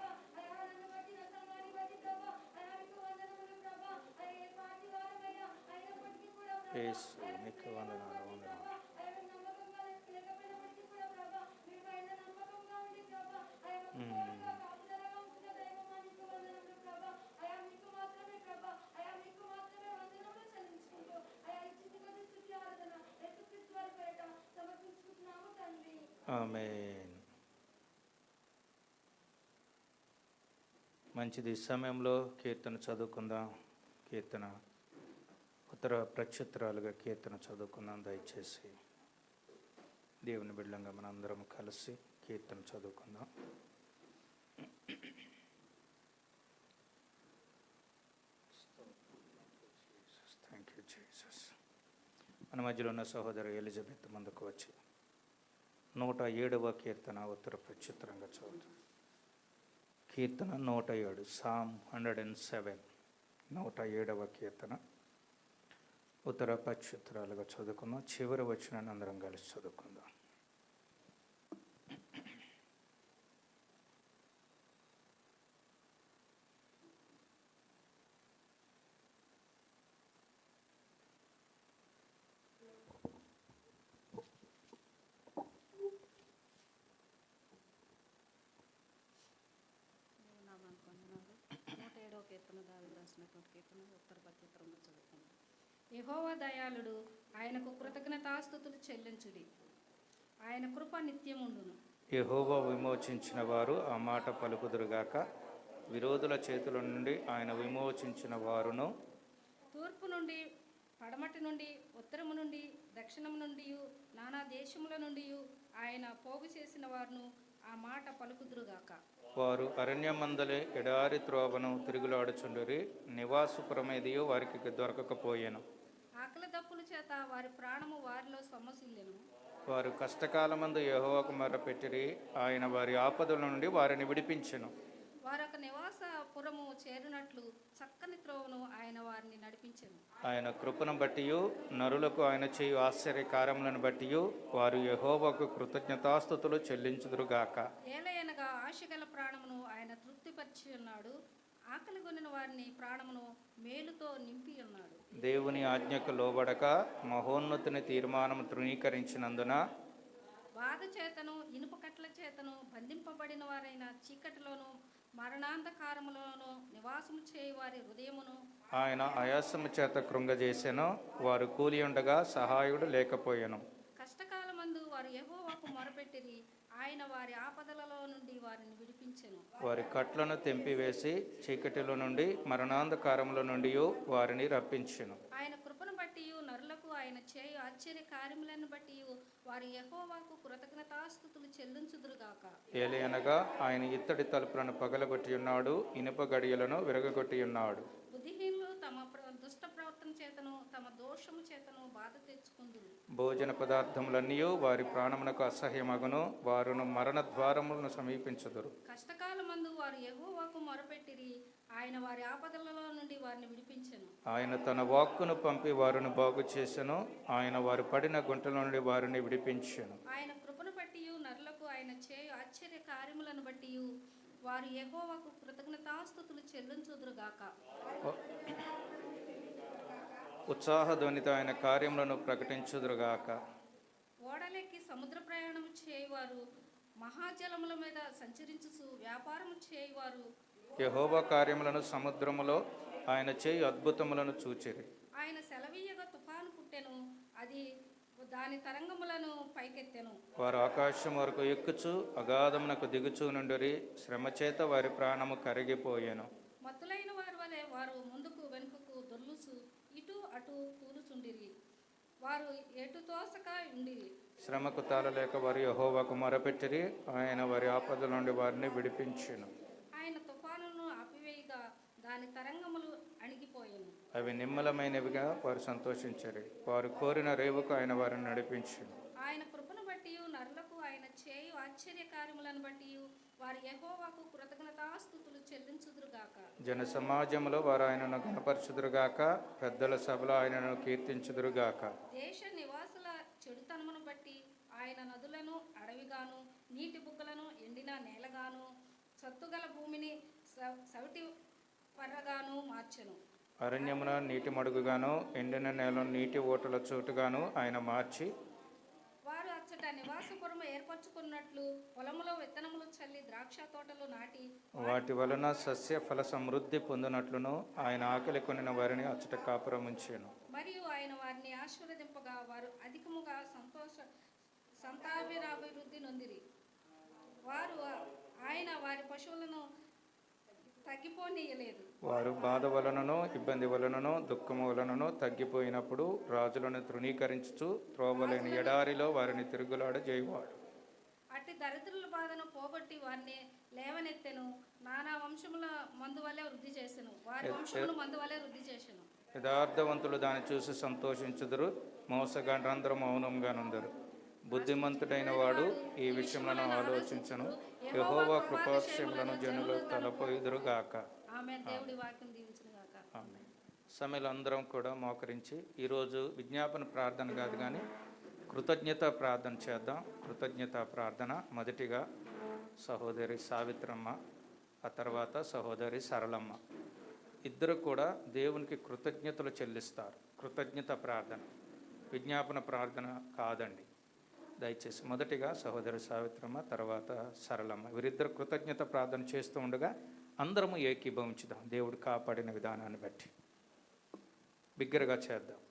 Speaker 1: యేసు నీకు వందనాలు వందనాలు ఆమేన్. మంచిది. ఈ సమయంలో కీర్తన చదువుకుందాం. కీర్తన ఉత్తర ప్రత్యుత్తరాలుగా కీర్తన చదువుకుందాం దయచేసి. దేవుని బిడ్డలంగా మనందరం కలిసి కీర్తన చదువుకుందాం. Thank you Jesus. మన మధ్యలో ఉన్న సహోదరు ఎలిజబెత్ ముందుకు వచ్చి 107వ కీర్తన ఉత్తర ప్రత్యుత్తరంగా చదువుతాం. కీర్తన 107, సామ్ 107, 107వ కీర్తన ఉత్తర ప్రత్యుత్తరాలుగా చదువుకుందాం. చివరి వచనాన్ని అందరం కలిసి చదువుకుందాం.
Speaker 4: నామానికి వందనాలు. 107వ కీర్తన దావీదు రాసినటువంటి కీర్తన ఉత్తర ప్రత్యుత్తరంగా చదువుకుందాం. యెహోవా దయాళుడు, ఆయనకు కృతజ్ఞతాస్తుతులు చెల్లించుడి. ఆయన కృప నిత్యముండును.
Speaker 1: యెహోవా విమోచించిన వారు ఆ మాట పలుకుదురుగాక. విరోధుల చేతుల నుండి ఆయన విమోచించిన వారును
Speaker 4: తూర్పు నుండి, పడమటి నుండి, ఉత్తరము నుండి, దక్షిణము నుండి, నానా దేశముల నుండి ఆయన పోగు చేసిన వారును ఆ మాట పలుకుదురుగాక.
Speaker 1: వారు అరణ్యమందలే ఎడారి త్రోవను తిరుగులాడుచుండురి. నివాసపురమేదియో వారికి దొరకకపోయెను.
Speaker 4: ఆకలి దప్పుల చేత వారి ప్రాణము వారిలో సొమ్మసిల్లెను.
Speaker 1: వారు కష్టకాలమందు యెహోవాకు మొర్రపెట్టిరి. ఆయన వారి ఆపదల నుండి వారిని విడిపించెను.
Speaker 4: వారొక నివాస పురము చేరినట్లు చక్కని త్రోవను ఆయన వారిని నడిపించెను.
Speaker 1: ఆయన కృపను బట్టియు నరులకు ఆయన చేయు ఆశ్చర్యకార్యములను బట్టియు వారు యెహోవాకు కృతజ్ఞతాస్తుతులు చెల్లించుదురుగాక.
Speaker 4: ఏలయనగా ఆశగల ప్రాణమును ఆయన తృప్తిపరిచి ఉన్నాడు. ఆకలి కొనిన వారిని ప్రాణమును మేలుతో నింపి ఉన్నాడు.
Speaker 1: దేవుని ఆజ్ఞకు లోబడక మహోన్నతుని తీర్మానం తృణీకరించినందున
Speaker 4: బాధ చేతను ఇనుప కట్ల చేతను బంధింపబడిన వారైన చీకటిలోను మరణాంధకారములోను నివాసము చేయు వారి హృదయమును
Speaker 1: ఆయన ఆయాసము చేత కృంగజేసెను. వారు కూలి ఉండగా సహాయుడు లేకపోయెను.
Speaker 4: కష్టకాలమందు వారు యెహోవాకు మొరపెట్టిరి. ఆయన వారి ఆపదలలో నుండి వారిని విడిపించెను.
Speaker 1: వారి కట్లను తెంపివేసి చీకటిలో నుండి మరణాంధకారముల నుండి వారిని రప్పించెను.
Speaker 4: ఆయన కృపను బట్టి నరులకు ఆయన చేయు ఆశ్చర్య కార్యములను బట్టి వారు యెహోవాకు కృతజ్ఞతాస్తుతులు చెల్లించుదురుగాక.
Speaker 1: ఏలయనగా ఆయన ఇత్తడి తలుపులను పగలగొట్టి ఉన్నాడు, ఇనుప గడియలను విరగగొట్టి ఉన్నాడు.
Speaker 4: బుద్ధిహీనులు తమ దుష్ట ప్రవర్తన చేతను తమ దోషము చేతను బాధ తెచ్చుకుందురు.
Speaker 1: భోజన పదార్థములన్నీ వారి ప్రాణమునకు అసహ్యమగును. వారును మరణ ద్వారములను సమీపించుదురు.
Speaker 4: కష్టకాలమందు వారు యెహోవాకు మొరపెట్టిరి. ఆయన వారి ఆపదలలో నుండి వారిని విడిపించెను.
Speaker 1: ఆయన తన వాక్కును పంపి వారిని బాగు చేసెను. ఆయన వారు పడిన గుంటల నుండి వారిని విడిపించెను.
Speaker 4: ఆయన కృపను బట్టి నరులకు ఆయన చేయు ఆశ్చర్య కార్యములను బట్టి వారు యెహోవాకు కృతజ్ఞతాస్తుతులు చెల్లించుదురుగాక.
Speaker 1: ఉత్సాహధ్వనితో ఆయన కార్యములను ప్రకటించుదురుగాక.
Speaker 4: ఓడలెక్కి సముద్ర ప్రయాణం చేయువారు, మహాజలముల మీద సంచరించుచు వ్యాపారము చేయువారు
Speaker 1: యెహోవా కార్యములను సముద్రములో ఆయన చేయు అద్భుతములను చూచిరి.
Speaker 4: ఆయన సెలవీయగా తుఫాను పుట్టెను. అది దాని తరంగములను పైకెత్తెను.
Speaker 1: వారు ఆకాశం వరకు ఎక్కుచు అగాధమునకు దిగుచూ నుండిరి. శ్రమ చేత వారి ప్రాణము కరిగిపోయెను.
Speaker 4: మత్తులైన వారి వలె వారు ముందుకు వెనుకకు దొర్లుచు ఇటు అటు తూలుచుండిరి. వారు ఎటు తోసక ఉండిరి.
Speaker 1: శ్రమకు తాళలేక వారు యెహోవాకు మొరపెట్టిరి. ఆయన వారి ఆపదల నుండి వారిని విడిపించెను.
Speaker 4: ఆయన తుఫానును ఆపివేయగా దాని తరంగములు అణిగిపోయెను.
Speaker 1: అవి నిమ్మలమైనవిగా వారు సంతోషించరు. వారు కోరిన రేవుకు ఆయన వారిని నడిపించెను.
Speaker 4: ఆయన కృపను బట్టి నరులకు ఆయన చేయు ఆశ్చర్య కార్యములను బట్టి వారు యెహోవాకు కృతజ్ఞతాస్తుతులు చెల్లించుదురుగాక.
Speaker 1: జన సమాజంలో వారు ఆయనను గణపరచుదురుగాక. పెద్దల సభలో ఆయనను కీర్తించుదురుగాక.
Speaker 4: దేశ నివాసుల చెడుతనమును బట్టి ఆయన నదులను అడవిగాను, నీటి బుగ్గలను ఎండిన నేలగాను, సత్తుగల భూమిని సవిటి పర్రగాను మార్చెను.
Speaker 1: అరణ్యమున నీటి మడుగుగాను, ఎండిన నేలను నీటి ఓటల చోటుగాను ఆయన మార్చి
Speaker 4: వారు అచ్చట నివాసపురము ఏర్పరచుకున్నట్లు పొలములో విత్తనములు చల్లి ద్రాక్ష తోటలు నాటి
Speaker 1: వాటి వలన సస్య ఫల సమృద్ధి పొందినట్లును ఆయన ఆకలి కొనిన వారిని అచ్చట కాపురముంచెను.
Speaker 4: మరియు ఆయన వారిని ఆశీర్వదింపగా వారు అధికముగా సంతాభివృద్ధి నొందిరి. ఆయన వారి పశువులను తగ్గిపోనీయలేదు.
Speaker 1: వారు బాధ వలననో ఇబ్బంది వలననో దుఃఖము వలననో తగ్గిపోయినప్పుడు రాజులను తృణీకరించుచు త్రోవలేని ఎడారిలో వారిని తిరుగులాడ చేయువాడు.
Speaker 4: అట్టి దరిద్రుల బాధను పోగొట్టి వారిని లేవనెత్తెను. నానా వంశముల మందు వలె వృద్ధి చేసెను. వారి వంశమును మందు వలె వృద్ధి చేసెను.
Speaker 1: యథార్థవంతులు దాన్ని చూసి సంతోషించుదురు, మోసగాండ్రందరూ మౌనంగానుందరు. బుద్ధిమంతుడైన వాడు ఈ విషయములను ఆలోచించను. యెహోవా కృపాక్షేములను జనులు తలపోయుదురుగాక.
Speaker 4: ఆమె దేవుడి వాక్యం దీవించును గాక.
Speaker 1: ఆమేన్. సమయంలో కూడా మోకరించి ఈరోజు విజ్ఞాపన ప్రార్థన కాదు కానీ కృతజ్ఞత ప్రార్థన చేద్దాం. కృతజ్ఞత ప్రార్థన మొదటిగా సహోదరి సావిత్రమ్మ, ఆ తర్వాత సహోదరి సరళమ్మ ఇద్దరు కూడా దేవునికి కృతజ్ఞతలు చెల్లిస్తారు. కృతజ్ఞత ప్రార్థన విజ్ఞాపన ప్రార్థన కాదండి. దయచేసి మొదటిగా సహోదరి సావిత్రమ్మ, తర్వాత సరళమ్మ వీరిద్దరు కృతజ్ఞత ప్రార్థన చేస్తూ ఉండగా అందరము ఏకీభవించుదాం. దేవుడు కాపాడిన విధానాన్ని బట్టి బిగ్గరగా చేద్దాం.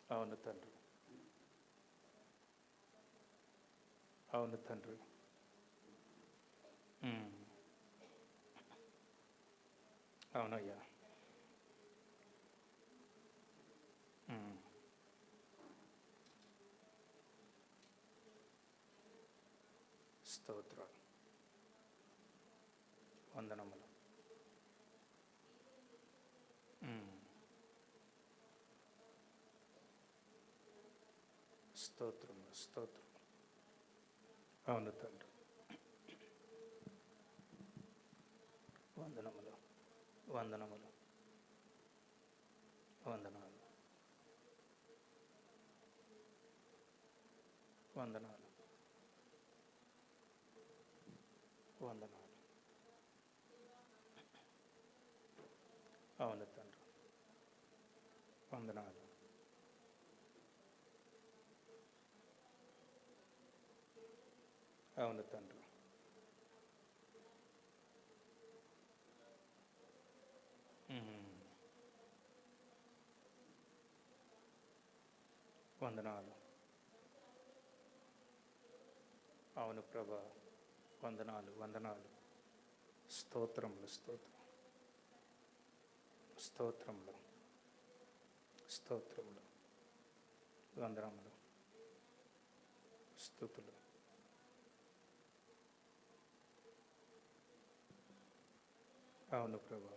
Speaker 1: అవును తండ్రి, అవును తండ్రి. అవునయ్యా. స్తోత్రాలు, వందనములు. స్తోత్రం, స్తోత్రం. అవును తండ్రి, వందనములు, వందనములు, వందనాలు, వందనాలు, వందనాలు. అవును తండ్రి, వందనాలు. అవును తండ్రి, వందనాలు. అవును ప్రభా, వందనాలు, వందనాలు. స్తోత్రములు, స్తోత్రం, స్తోత్రములు, స్తోత్రములు, వందనములు, స్తుతులు. అవును ప్రభా.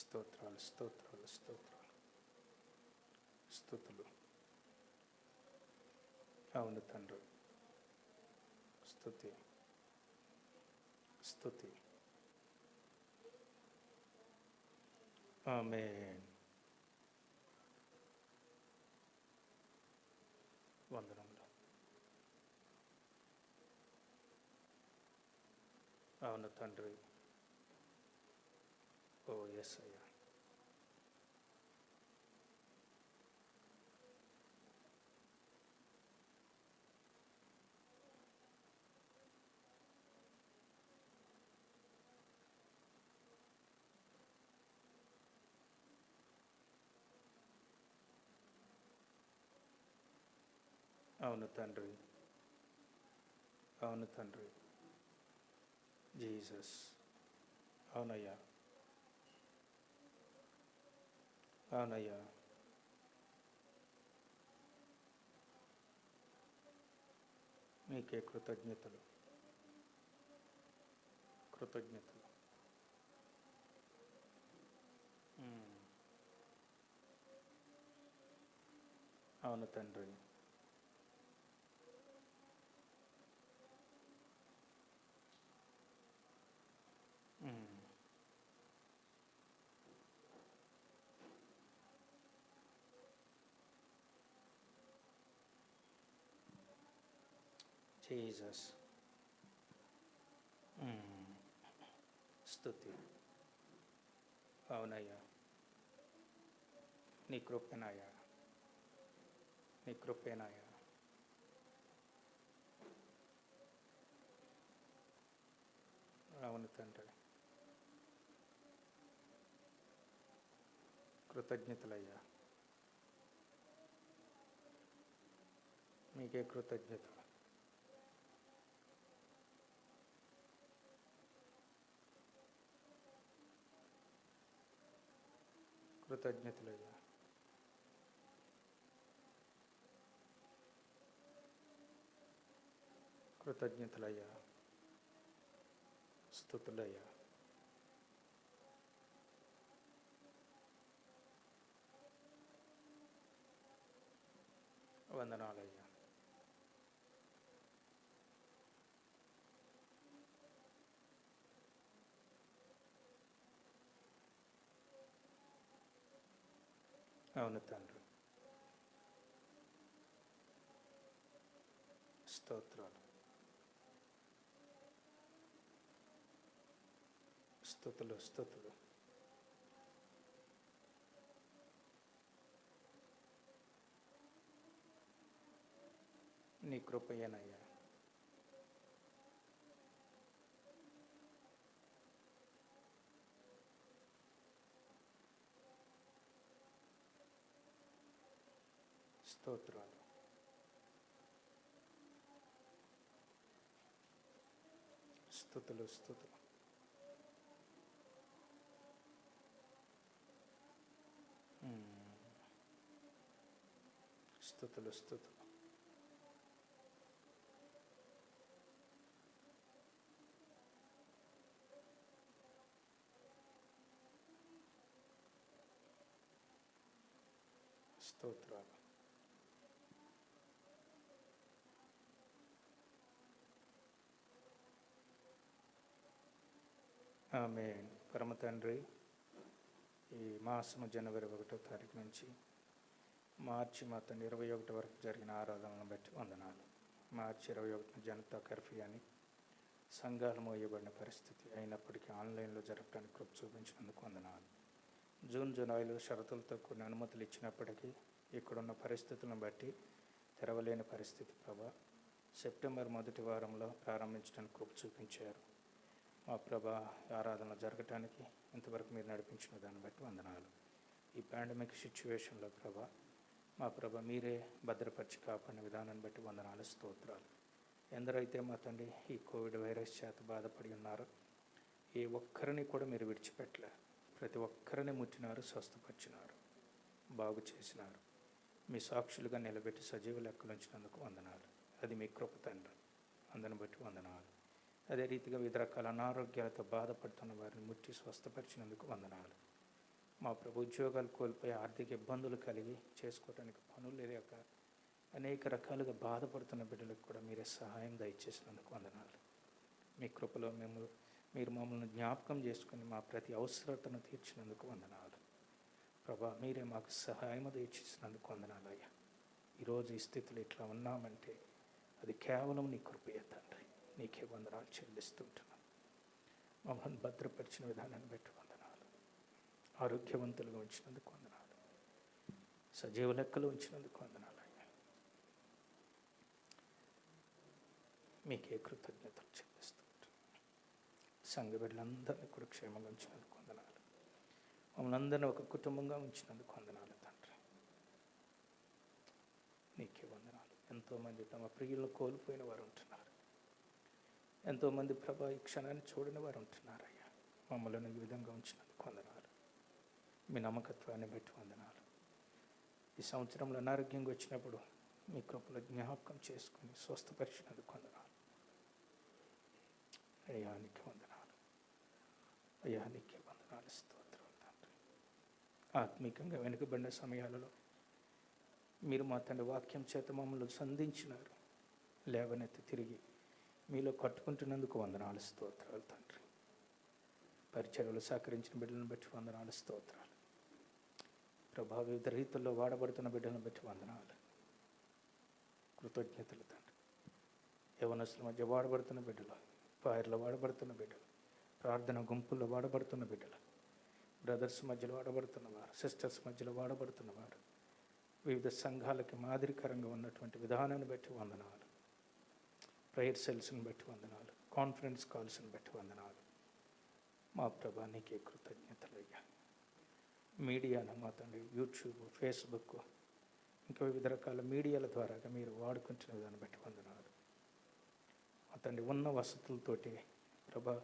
Speaker 1: స్తోత్రాలు, స్తోత్రాలు, స్తోత్రాలు, స్తుతులు. అవును తండ్రి, స్తుతి, స్తుతి. ఆమేన్. వందనములు. అవును తండ్రి. ఓ యేసయ్యా. అవును తండ్రి, అవును తండ్రి. జీసస్. అవునయ్యా, అవునయ్యా. మీకే కృతజ్ఞతలు, కృతజ్ఞతలు. అవును తండ్రి, జీసస్. స్తుతి. అవునయ్యా, నీ కృపేనాయా, నీ కృపేనాయా. అవును తండ్రి, కృతజ్ఞతలయ్యా. మీకే కృతజ్ఞతలు. కృతజ్ఞతలయ్యా. కృతజ్ఞతలయ్యా. స్తుతులయ్యా. వందనాలయ్యా. అవును తండ్రి. స్తోత్రాలు. స్తుతులు స్తుతులు. నీ కృపయేనయ్యా. స్తోత్రాలు. స్తుతులు స్తుతులు. స్తుతులు స్తుతులు. స్తోత్రాలు. ఆమేన్. పరమ తండ్రి, ఈ మాసము జనవరి 1వ తారీఖు నుంచి మార్చి 21 వరకు జరిగిన ఆరాధనలను బట్టి వందనాలు. మార్చి 21 జనతా కర్ఫ్యూ అని సంఘాలు మోయబడిన పరిస్థితి అయినప్పటికీ ఆన్లైన్లో జరపడానికి కృప చూపించినందుకు వందనాలు. జూన్ జూలైలో షరతులతో కొన్ని అనుమతులు ఇచ్చినప్పటికీ ఇక్కడున్న పరిస్థితులను బట్టి తెరవలేని పరిస్థితి ప్రభా సెప్టెంబర్ మొదటి వారంలో ప్రారంభించడానికి కృప చూపించారు. మా ప్రభా ఆరాధన జరగటానికి ఇంతవరకు మీరు నడిపించిన దాన్ని బట్టి వందనాలు. ఈ పాండమిక్ సిచ్యువేషన్లో ప్రభా మా ప్రభా మీరే భద్రపరిచి కాపాడిన విధానాన్ని బట్టి వందనాలు, స్తోత్రాలు. ఎందరైతే మా తండ్రి ఈ కోవిడ్ వైరస్ చేత బాధపడి ఉన్నారో ఏ ఒక్కరిని కూడా మీరు విడిచిపెట్టలేరు. ప్రతి ఒక్కరిని ముట్టినారు, స్వస్థపరిచినారు, బాగు చేసినారు. మీ సాక్షులుగా నిలబెట్టి సజీవ లెక్కలు ఉంచినందుకు వందనాలు. అది మీ కృప తండ్రి, అందుని బట్టి వందనాలు. అదే రీతిగా వివిధ రకాల అనారోగ్యాలతో బాధపడుతున్న వారిని ముట్టి స్వస్థపరిచినందుకు వందనాలు. మా ప్రభు ఉద్యోగాలు కోల్పోయి ఆర్థిక ఇబ్బందులు కలిగి చేసుకోవడానికి పనులు లేక అనేక రకాలుగా బాధపడుతున్న బిడ్డలకు కూడా మీరే సహాయం దయచేసినందుకు వందనాలు. మీ కృపలో మీరు మమ్మల్ని జ్ఞాపకం చేసుకుని మా ప్రతి అవసరతను తీర్చినందుకు వందనాలు. ప్రభా మీరే మాకు సహాయం దయచేసినందుకు వందనాలు అయ్యా. ఈరోజు ఈ స్థితిలో ఇట్లా ఉన్నామంటే అది కేవలం నీ కృపయే తండ్రి. నీకే వందనాలు చెల్లిస్తుంటున్నాను. మమ్మల్ని భద్రపరిచిన విధానాన్ని బట్టి వందనాలు. ఆరోగ్యవంతులుగా ఉంచినందుకు వందనాలు. సజీవ లెక్కలు ఉంచినందుకు వందనాలు అయ్యా. మీకే కృతజ్ఞతలు చెల్లిస్తుంటున్నాను. సంఘ బిడ్డలందరినీ కూడా క్షేమంగా ఉంచినందుకు వందనాలు. మమ్మల్ని అందరినీ ఒక కుటుంబంగా ఉంచినందుకు వందనాలు తండ్రి. నీకే వందనాలు. ఎంతోమంది తమ ప్రియులను కోల్పోయిన వారు ఉంటున్నారు. ఎంతోమంది ప్రభా ఈ క్షణాన్ని చూడని వారు ఉంటున్నారయ్యా. మమ్మల్ని ఈ విధంగా ఉంచినందుకు వందనాలు. మీ నమ్మకత్వాన్ని బట్టి వందనాలు. ఈ సంవత్సరంలో అనారోగ్యంగా వచ్చినప్పుడు మీ కృపలో జ్ఞాపకం చేసుకుని స్వస్థపరిచినందుకు వందనాలు అయ్యా. నీకే వందనాలు అయ్యా. నీకే వందనాలు, స్తోత్రాలు తండ్రి. ఆత్మీకంగా వెనుకబడిన సమయాలలో మీరు మా తండ్రి వాక్యం చేత మమ్మల్ని సంధించినారు. లేవనెత్తి తిరిగి మీలో కట్టుకుంటున్నందుకు వందనాలు, స్తోత్రాలు తండ్రి. పరిచర్యలు సహకరించిన బిడ్డలను బట్టి వందనాలు, స్తోత్రాలు. ప్రభా వివిధ రీతుల్లో వాడబడుతున్న బిడ్డలను బట్టి వందనాలు, కృతజ్ఞతలు తండ్రి. యవనస్తుల మధ్య వాడబడుతున్న బిడ్డలు, ఫైర్లో వాడబడుతున్న బిడ్డలు, ప్రార్థన గుంపుల్లో వాడబడుతున్న బిడ్డలు, బ్రదర్స్ మధ్యలో వాడబడుతున్నవారు, సిస్టర్స్ మధ్యలో వాడబడుతున్నవారు, వివిధ సంఘాలకి మాదిరికరంగా ఉన్నటువంటి విధానాన్ని బట్టి వందనాలు. ప్రేయర్ సెల్స్ని బట్టి వందనాలు. కాన్ఫరెన్స్ కాల్స్ని బట్టి వందనాలు. మా ప్రభా నీకే కృతజ్ఞతలయ్యా. మీడియాను మా తండ్రి యూట్యూబ్, ఫేస్బుక్, ఇంకా వివిధ రకాల మీడియాల ద్వారాగా మీరు వాడుకుంటున్న విధానం బట్టి వందనాలు. మా తండ్రి ఉన్న వసతులతోటి ప్రభా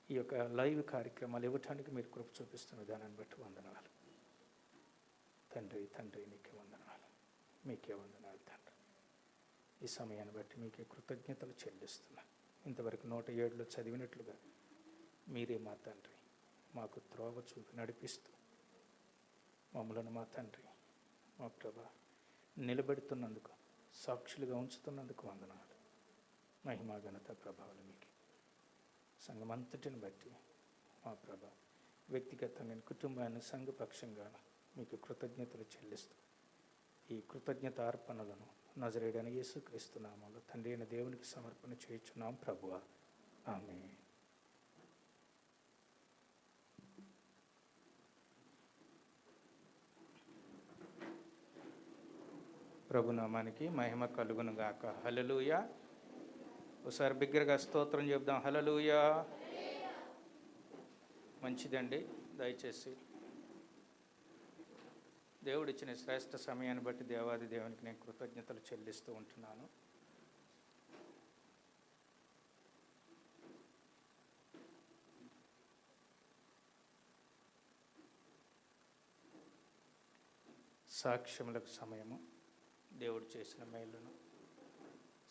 Speaker 1: ఈ యొక్క లైవ్ కార్యక్రమాలు ఇవ్వటానికి మీరు కృప చూపిస్తున్న విధానాన్ని బట్టి వందనాలు తండ్రి. తండ్రి నీకే వందనాలు, మీకే వందనాలు తండ్రి. ఈ సమయాన్ని బట్టి మీకే కృతజ్ఞతలు చెల్లిస్తున్నా. ఇంతవరకు 107లో చదివినట్లుగా మీరే మా తండ్రి మాకు త్రోవ చూపి నడిపిస్తూ మమ్మలను మా తండ్రి మా ప్రభా నిలబెడుతున్నందుకు, సాక్షులుగా ఉంచుతున్నందుకు వందనాలు. మహిమా ఘనత ప్రభావాలు మీకు. సంఘమంతటిని బట్టి మా ప్రభా వ్యక్తిగతంగా కుటుంబాన్ని సంఘపక్షంగా మీకు కృతజ్ఞతలు చెల్లిస్తూ ఈ కృతజ్ఞత అర్పణలను నజరేయుడైన యేసుక్రీస్తు నామములో తండ్రి అయిన దేవునికి సమర్పణ చేయుచున్నాం ప్రభువా, ఆమేన్. ప్రభునామానికి మహిమ కలుగును గాక. హల్లెలూయా. ఒకసారి బిగ్గరగా స్తోత్రం చెప్దాం. హల్లెలూయా. మంచిదండి. దయచేసి దేవుడిచ్చిన శ్రేష్ఠ సమయాన్ని బట్టి దేవాది దేవునికి నేను కృతజ్ఞతలు చెల్లిస్తూ ఉంటున్నాను. సాక్ష్యములకు సమయము. దేవుడు చేసిన మేలును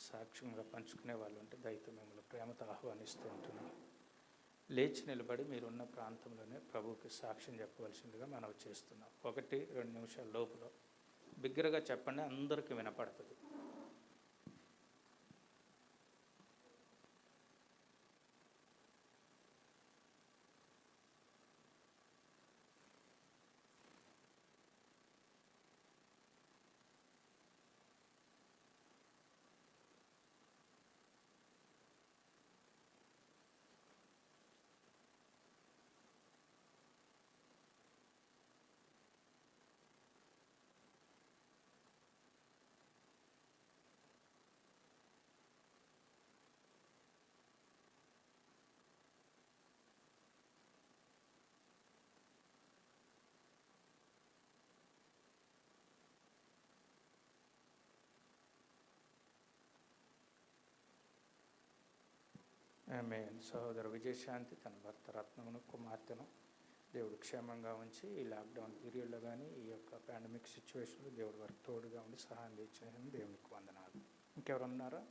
Speaker 1: సాక్ష్యంగా పంచుకునే వాళ్ళు ఉంటే దయతో మిమ్మల్ని ప్రేమతో ఆహ్వానిస్తూ ఉంటున్నాను. లేచి నిలబడి మీరున్న ప్రాంతంలోనే ప్రభువుకి సాక్ష్యం చెప్పవలసిందిగా మనం చేస్తున్నాం. 1-2 నిమిషాల లోపల బిగ్గరగా చెప్పండి, అందరికీ వినపడుతుంది. ఆమేన్. సహోదరు విజయశాంతి తన భర్త రత్నమును కుమార్తెను దేవుడు క్షేమంగా ఉంచి ఈ లాక్డౌన్ పీరియడ్లో కానీ ఈ యొక్క పాండమిక్ సిచ్యువేషన్లో దేవుడు వారికి తోడుగా ఉండి సహాయం తెచ్చిన దేవునికి వందనాలు. ఇంకెవరు ఉన్నారా?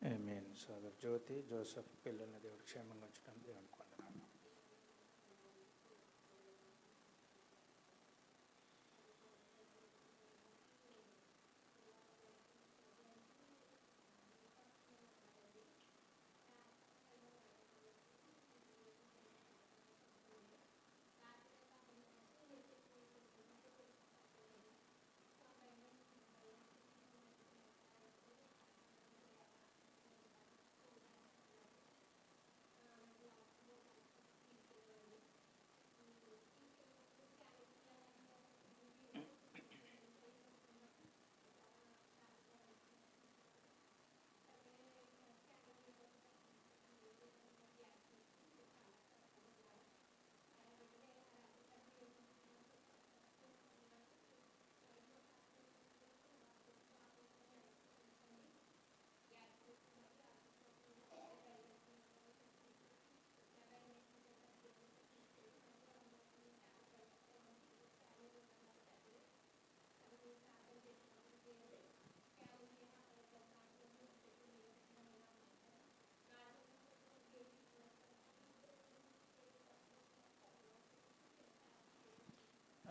Speaker 1: ఆమేన్. సోదరు జ్యోతి జోసెఫ్ పిల్లల్ని దేవుడు క్షేమంగా ఉంచడానికి దేవునికి వందనాలు.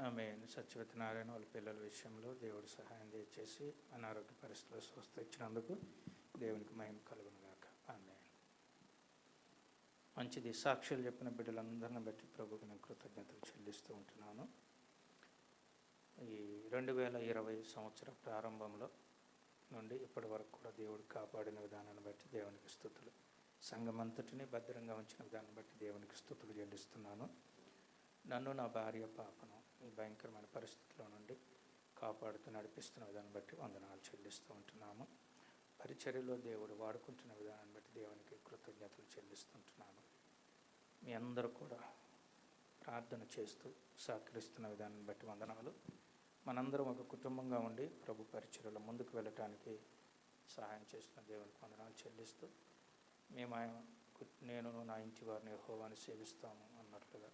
Speaker 1: ఆమె సత్యవతినారాయణ వాళ్ళ పిల్లల విషయంలో దేవుడు సహాయం చేసి అనారోగ్య పరిస్థితుల్లో స్వస్థ ఇచ్చినందుకు దేవునికి మహిమ కలుగును గాక. ఆమేన్. మంచిది. సాక్ష్యాలు చెప్పిన బిడ్డలందరిని బట్టి ప్రభువుకి నేను కృతజ్ఞతలు చెల్లిస్తూ ఉంటున్నాను. ఈ 2020 సంవత్సర ప్రారంభంలో నుండి ఇప్పటి వరకు కూడా దేవుడు కాపాడిన విధానాన్ని బట్టి దేవునికి స్తుతులు. సంఘమంతటిని భద్రంగా ఉంచిన విధానాన్ని బట్టి దేవునికి స్తుతులు చెల్లిస్తున్నాను. నన్ను, నా భార్య, పాపను ఈ భయంకరమైన పరిస్థితుల్లో నుండి కాపాడుతూ నడిపిస్తున్న విధానం బట్టి వందనాలు చెల్లిస్తూ ఉంటున్నాము. పరిచర్యలో దేవుడు వాడుకుంటున్న విధానాన్ని బట్టి దేవునికి కృతజ్ఞతలు చెల్లిస్తుంటున్నాను. మీ అందరూ కూడా ప్రార్థన చేస్తూ సహకరిస్తున్న విధానాన్ని బట్టి వందనాలు. మనందరం ఒక కుటుంబంగా ఉండి ప్రభు పరిచర్యలో ముందుకు వెళ్ళటానికి సహాయం చేస్తున్న దేవునికి వందనాలు చెల్లిస్తూ నేను నా ఇంటి వారిని యెహోవాను సేవిస్తాము అన్నట్లుగా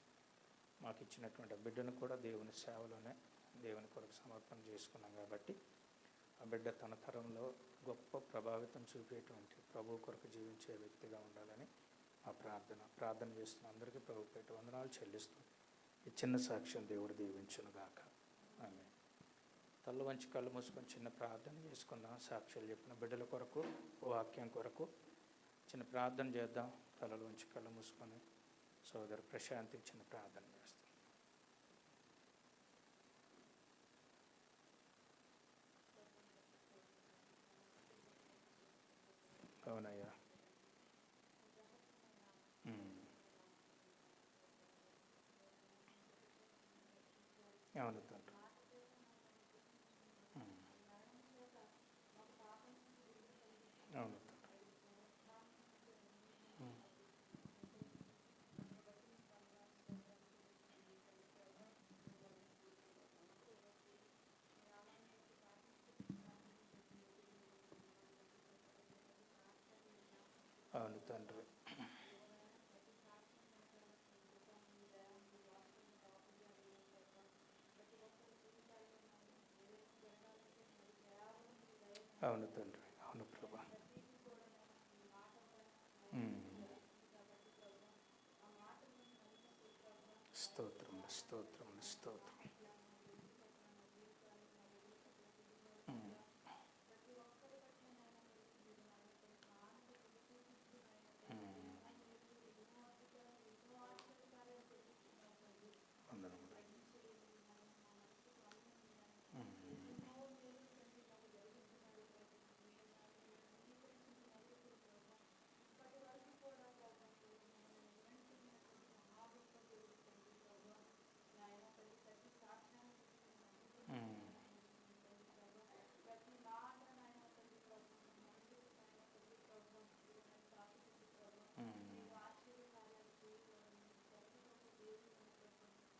Speaker 1: మాకు ఇచ్చినటువంటి బిడ్డను కూడా దేవుని సేవలోనే దేవుని కొరకు సమర్పణ చేసుకున్నాం కాబట్టి ఆ బిడ్డ తన తరంలో గొప్ప ప్రభావితం చూపేటువంటి ప్రభు కొరకు జీవించే వ్యక్తిగా ఉండాలని ఆ ప్రార్థన చేస్తున్న అందరికీ ప్రభు పేట వందనాలు చెల్లిస్తూ ఈ చిన్న సాక్ష్యం దేవుడు దీవించును గాక. ఆమేన్. తల్లు వంచి కళ్ళు మూసుకొని చిన్న ప్రార్థన చేసుకుందాం. సాక్ష్యాలు చెప్పిన బిడ్డల కొరకు, వాక్యం కొరకు చిన్న ప్రార్థన చేద్దాం. తలలు వంచి కళ్ళు మూసుకొని సోదరు ప్రశాంతి చిన్న ప్రార్థన చేస్తాం. అవునయ్యా. అవును తండ్రి. అవును తండ్రి. అవును తండ్రి. అవును తండ్రి. అవును ప్రభా. స్తోత్రం స్తోత్రం స్తోత్రం.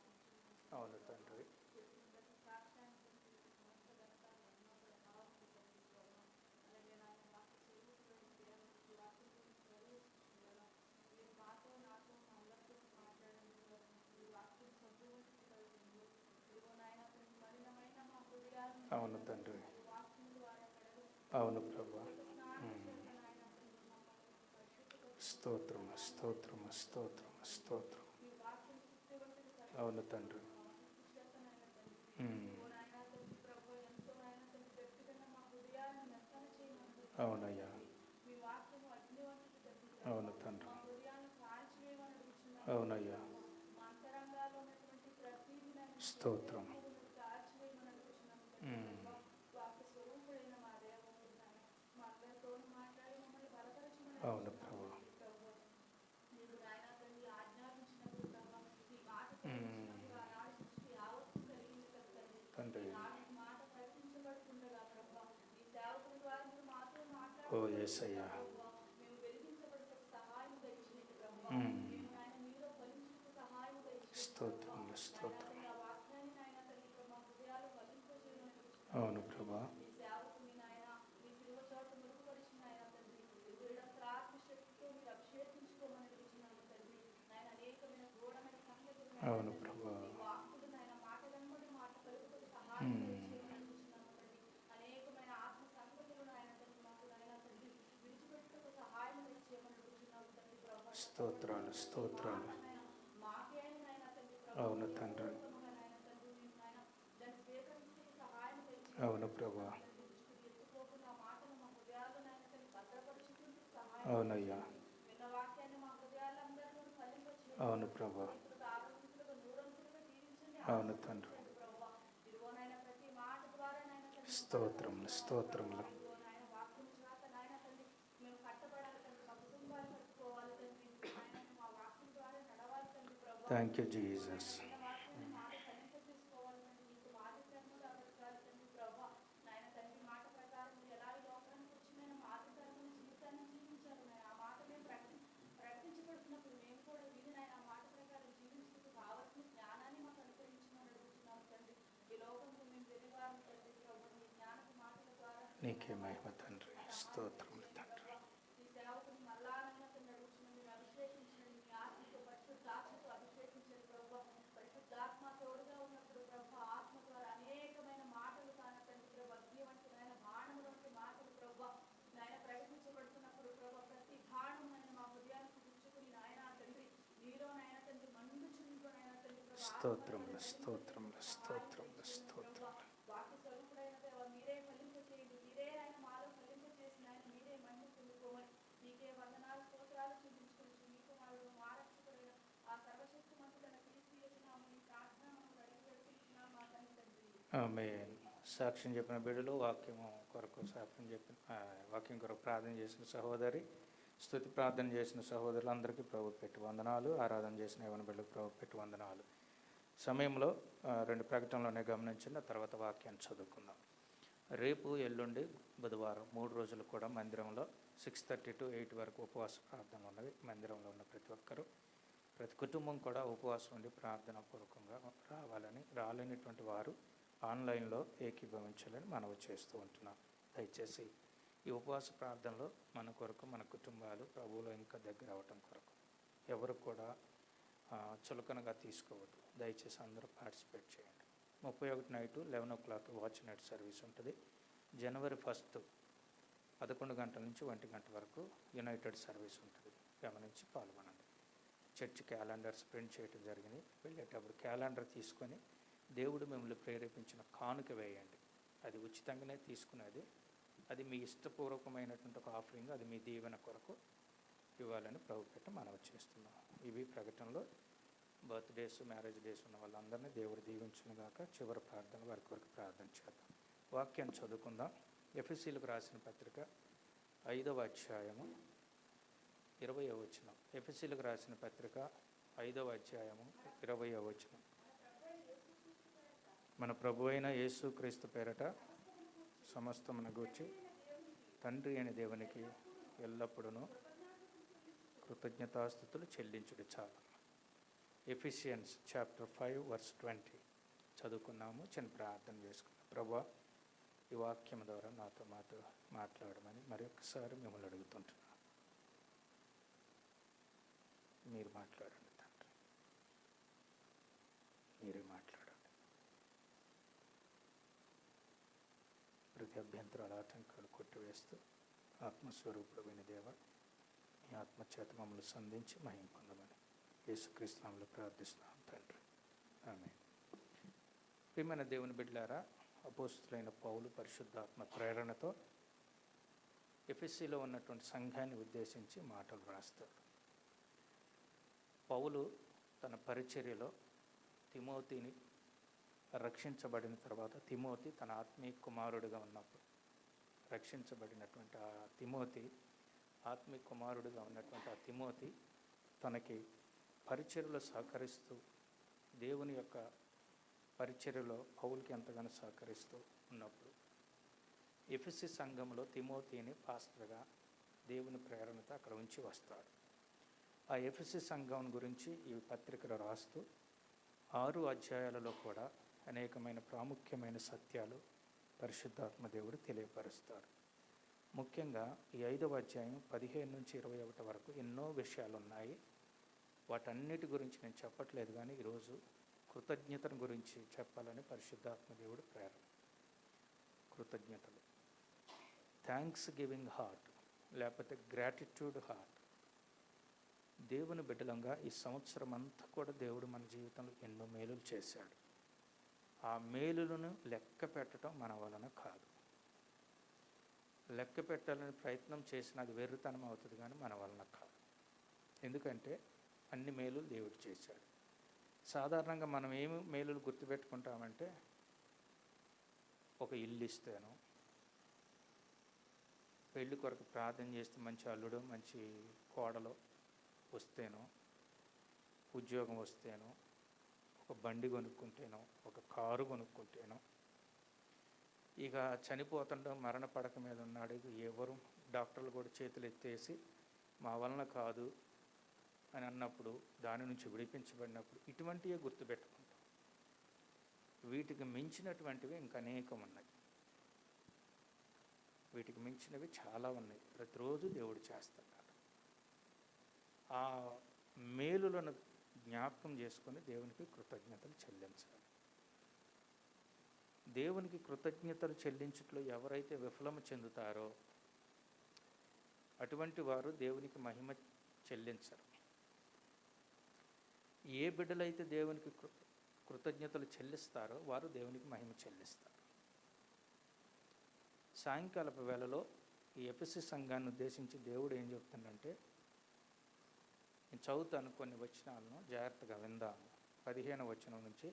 Speaker 1: అవును తండ్రి. అవును తండ్రి. అవును ప్రభా. స్తోత్రం స్తోత్రం స్తోత్రం స్తోత్రం. అవును తండ్రి. అవునయ్యా. అవును తండ్రి. అవునయ్యా. స్తోత్రం. అవును ప్రభు. తండ్రి. ఓ యేసయ్యా. స్తోత్రం స్తోత్రం. అవును ప్రభా. అవును ప్రభా. స్తోత్రాలు స్తోత్రాలు. అవును తండ్రి. ప్రభా. అవునయ్యా. అవును ప్రభా. అవును తండ్రి. స్తోత్రములు స్తోత్రములు. Thank you Jesus. నీకే మహిమ తండ్రి. స్తోత్రములు తండ్రి. స్తోత్రములు స్తోత్రములు స్తోత్రములు స్తోత్రములు. ఆమేన్. సాక్ష్యం చెప్పిన బిడ్డలు, వాక్యము కొరకు సాక్ష్యం చెప్పిన వాక్యం కొరకు ప్రార్థన చేసిన సహోదరి, స్తుతి ప్రార్థన చేసిన సహోదరులందరికీ ప్రభు పెట్టి వందనాలు. ఆరాధన చేసిన యవన బిడ్డలకు ప్రభు పెట్టి వందనాలు. సమయంలో రెండు ప్రకటనలోనే గమనించిన తర్వాత వాక్యాన్ని చదువుకుందాం. రేపు ఎల్లుండి బుధవారం 3 రోజులు కూడా మందిరంలో 6:30 to 8 వరకు ఉపవాస ప్రార్థన ఉన్నది. మందిరంలో ఉన్న ప్రతి ఒక్కరూ, ప్రతి కుటుంబం కూడా ఉపవాసం ఉండి ప్రార్థన పూర్వకంగా రావాలని, రాలేనటువంటి వారు ఆన్లైన్లో ఏకీభవించాలని మనవి చేస్తూ ఉంటున్నాం. దయచేసి ఈ ఉపవాస ప్రార్థనలో మన కొరకు, మన కుటుంబాలు ప్రభువులో ఇంకా దగ్గర అవటం కొరకు ఎవరు కూడా చులకనగా తీసుకోవద్దు. దయచేసి అందరూ పార్టిసిపేట్ చేయండి. 31 night 11 o'clock watch night service ఉంటుంది. జనవరి 1 11 గంటల నుంచి 1 గంట వరకు యునైటెడ్ సర్వీస్ ఉంటుంది. గమనించి పాల్గొనండి. చర్చ్ క్యాలెండర్స్ ప్రింట్ చేయడం జరిగింది. వెళ్ళేటప్పుడు క్యాలెండర్ తీసుకొని దేవుడు మిమ్మల్ని ప్రేరేపించిన కానుక వేయండి. అది ఉచితంగానే తీసుకునేది. అది మీ ఇష్టపూర్వకమైనటువంటి ఒక ఆఫరింగ్. అది మీ దీవెన కొరకు ఇవ్వాలని ప్రభు పెట్టి మనవి చేస్తున్నాం. ఇవి ప్రకటనలో బర్త్డేస్, మ్యారేజ్ డేస్ ఉన్న వాళ్ళందరినీ దేవుడు దీవించునుగాక. చివరి ప్రార్థన వారి కొరకు ప్రార్థన చేద్దాం. వాక్యాన్ని చదువుకుందాం. ఎఫెసీలకు రాసిన పత్రిక 5వ అధ్యాయము 20వ వచనం. ఎఫెసీలకు రాసిన పత్రిక 5వ అధ్యాయము 20వ వచనం. మన ప్రభు అయిన యేసు క్రీస్తు పేరట సమస్తమును గూర్చి తండ్రి అయిన దేవునికి ఎల్లప్పుడూ కృతజ్ఞతాస్తుతులు చెల్లించుడి చాలు. ఎఫిషియన్స్ చాప్టర్ 5 verse 20 చదువుకున్నాము. చిన్న ప్రార్థన చేసుకున్నాం. ప్రభువా, ఈ వాక్యం ద్వారా నాతో మాట్లాడమని మరొకసారి మిమ్మల్ని అడుగుతుంటున్నాను. మీరు మాట్లాడండి తండ్రి, మీరే మాట్లాడండి. ప్రతి అభ్యంతరాల ఆటంకాలు కొట్టివేస్తూ ఆత్మస్వరూపుడు విని దేవ, మీ ఆత్మచేత మమ్మల్ని సంధించి మహిమ పొందమని యేసుక్రీస్తు నామములో ప్రార్థిస్తున్నాం తండ్రి. ఆమేన్. ప్రియమైన దేవుని బిడ్డలారా, అపోస్తులైన పౌలు పరిశుద్ధాత్మ ప్రేరణతో ఎఫెసీలో ఉన్నటువంటి సంఘాన్ని ఉద్దేశించి మాటలు రాస్తాడు. పౌలు తన పరిచర్యలో తిమోతిని రక్షించబడిన తర్వాత, తిమోతి తన ఆత్మీయ కుమారుడిగా ఉన్నప్పుడు రక్షించబడినటువంటి ఆ తిమోతి, ఆత్మీయ కుమారుడిగా ఉన్నటువంటి ఆ తిమోతి తనకి పరిచర్యలో సహకరిస్తూ, దేవుని యొక్క పరిచర్యలో పౌలుకి ఎంతగానో సహకరిస్తూ ఉన్నప్పుడు ఎఫెసీ సంఘంలో తిమోతిని పాస్టర్గా దేవుని ప్రేరణతో అక్కడ ఉంచి వస్తాడు. ఆ ఎఫెసీ సంఘం గురించి ఈ పత్రికలో రాస్తూ 6 అధ్యాయాలలో కూడా అనేకమైన ప్రాముఖ్యమైన సత్యాలు పరిశుద్ధాత్మ దేవుడు తెలియపరుస్తాడు. ముఖ్యంగా ఈ 5వ అధ్యాయం 15 నుంచి 21 వరకు ఎన్నో విషయాలు ఉన్నాయి. వాటన్నిటి గురించి నేను చెప్పట్లేదు, కానీ ఈరోజు కృతజ్ఞతను గురించి చెప్పాలని పరిశుద్ధాత్మ దేవుడు ప్రేరణ. కృతజ్ఞతలు, థ్యాంక్స్ గివింగ్ హార్ట్, లేకపోతే గ్రాటిట్యూడ్ హార్ట్. దేవుని బిడ్డలంగా ఈ సంవత్సరం అంతా కూడా దేవుడు మన జీవితంలో ఎన్నో మేలులు చేశాడు. ఆ మేలులను లెక్క పెట్టడం మన వలన కాదు. లెక్క పెట్టాలని ప్రయత్నం చేసిన అది వెర్రితనం అవుతుంది, కానీ మన వలన కాదు. ఎందుకంటే అన్ని మేలులు దేవుడు చేశాడు. సాధారణంగా మనం ఏమి మేలులు గుర్తుపెట్టుకుంటామంటే, ఒక ఇల్లు ఇస్తేనో, పెళ్లి కొరకు ప్రార్థన చేస్తే మంచి అల్లుడు మంచి కోడలు వస్తేనో, ఉద్యోగం వస్తేనో, ఒక బండి కొనుక్కుంటేనో, ఒక కారు కొనుక్కుంటేనో, ఇక చనిపోతుండో మరణ పడక మీద ఉన్నాడు, ఎవరు డాక్టర్లు కూడా చేతులు ఎత్తేసి మా వలన కాదు అని అన్నప్పుడు, దాని నుంచి విడిపించబడినప్పుడు ఇటువంటివే గుర్తుపెట్టుకుంటాం. వీటికి మించినటువంటివి ఇంకా అనేకం ఉన్నాయి. వీటికి మించినవి చాలా ఉన్నాయి. ప్రతిరోజు దేవుడు చేస్తున్నాడు. ఆ మేలులను జ్ఞాపకం చేసుకొని దేవునికి కృతజ్ఞతలు చెల్లించాలి. దేవునికి కృతజ్ఞతలు చెల్లించట్లో ఎవరైతే విఫలము చెందుతారో అటువంటి వారు దేవునికి మహిమ చెల్లించరు. ఏ బిడ్డలైతే దేవునికి కృతజ్ఞతలు చెల్లిస్తారో వారు దేవునికి మహిమ చెల్లిస్తారు. సాయంకాలపు వేళలో ఈ ఎఫెసీ సంఘాన్ని ఉద్దేశించి దేవుడు ఏం చెప్తుందంటే, నేను చదువుతాను కొన్ని వచనాలను, జాగ్రత్తగా విందాము. 15వ వచనం నుంచి,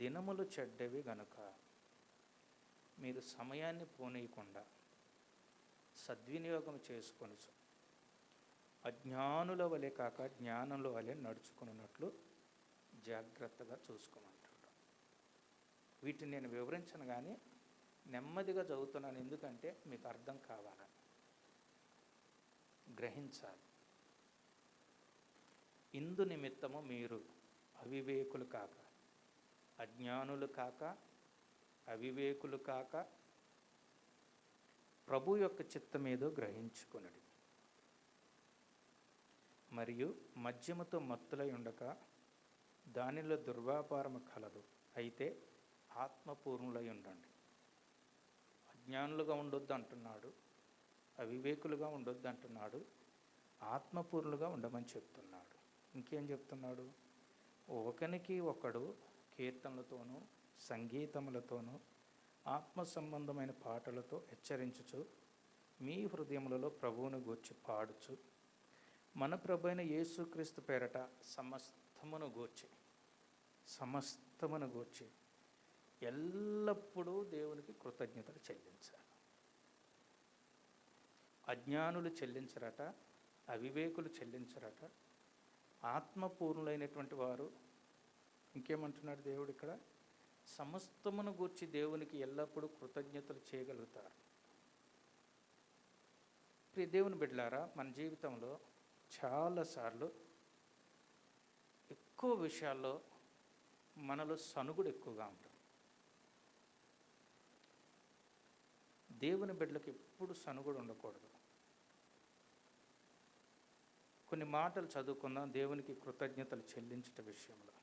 Speaker 1: దినములు చెడ్డవి గనుక మీరు సమయాన్ని పోనీయకుండా సద్వినియోగం చేసుకొని అజ్ఞానుల వలె కాక జ్ఞానుల వలె నడుచుకున్నట్లు జాగ్రత్తగా చూసుకోమంటాడు. వీటిని నేను వివరించను, కానీ నెమ్మదిగా చదువుతున్నాను, ఎందుకంటే మీకు అర్థం కావాలని, గ్రహించాలి. ఇందు నిమిత్తము మీరు అవివేకులు కాక, అజ్ఞానులు కాక, అవివేకులు కాక, ప్రభు యొక్క చిత్తమేదో గ్రహించుకొనుడి. మరియు మద్యముతో మత్తులై ఉండక దానిలో దుర్వ్యాపారము కలదు, అయితే ఆత్మపూర్ణులై ఉండండి. అజ్ఞానులుగా ఉండొద్దు అంటున్నాడు, అవివేకులుగా ఉండొద్దు అంటున్నాడు, ఆత్మపూర్ణులుగా ఉండమని చెప్తున్నాడు. ఇంకేం చెప్తున్నాడు? ఒకనికి ఒకడు కీర్తనలతోనూ సంగీతములతోనూ ఆత్మ సంబంధమైన పాటలతో హెచ్చరించుచు మీ హృదయములలో ప్రభువును గూర్చి పాడుచు మన ప్రభు అయిన యేసుక్రీస్తు పేరట సమస్తమును గూర్చి ఎల్లప్పుడూ దేవునికి కృతజ్ఞతలు చెల్లించాలి. అజ్ఞానులు చెల్లించరట, అవివేకులు చెల్లించరట, ఆత్మపూర్ణులైనటువంటి వారు ఇంకేమంటున్నాడు దేవుడు ఇక్కడ? సమస్తమును గూర్చి దేవునికి ఎల్లప్పుడూ కృతజ్ఞతలు చేయగలుగుతారు. ప్రియ దేవుని బిడ్డలారా, మన జీవితంలో చాలాసార్లు ఎక్కువ విషయాల్లో మనలో సనుగుడు ఎక్కువగా ఉంటుంది. దేవుని బిడ్డలకు ఎప్పుడు సనుగుడు ఉండకూడదు. కొన్ని మాటలు చదువుకుందాం దేవునికి కృతజ్ఞతలు చెల్లించట విషయంలో.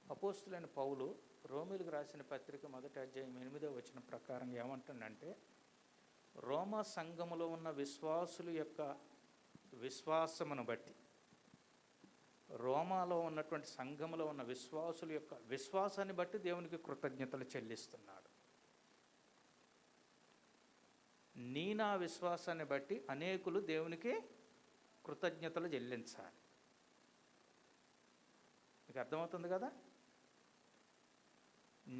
Speaker 1: అపోస్తులైన పౌలు రోమీలకు రాసిన పత్రిక 1వ అధ్యాయం 8వ వచనం ప్రకారం ఏమంటుందంటే, రోమా సంఘములో ఉన్న విశ్వాసుల యొక్క విశ్వాసమును బట్టి, రోమాలో ఉన్నటువంటి సంఘములో ఉన్న విశ్వాసుల యొక్క విశ్వాసాన్ని బట్టి దేవునికి కృతజ్ఞతలు చెల్లిస్తున్నాడు. నా విశ్వాసాన్ని బట్టి అనేకులు దేవునికి కృతజ్ఞతలు చెల్లించాలి. మీకు అర్థమవుతుంది కదా?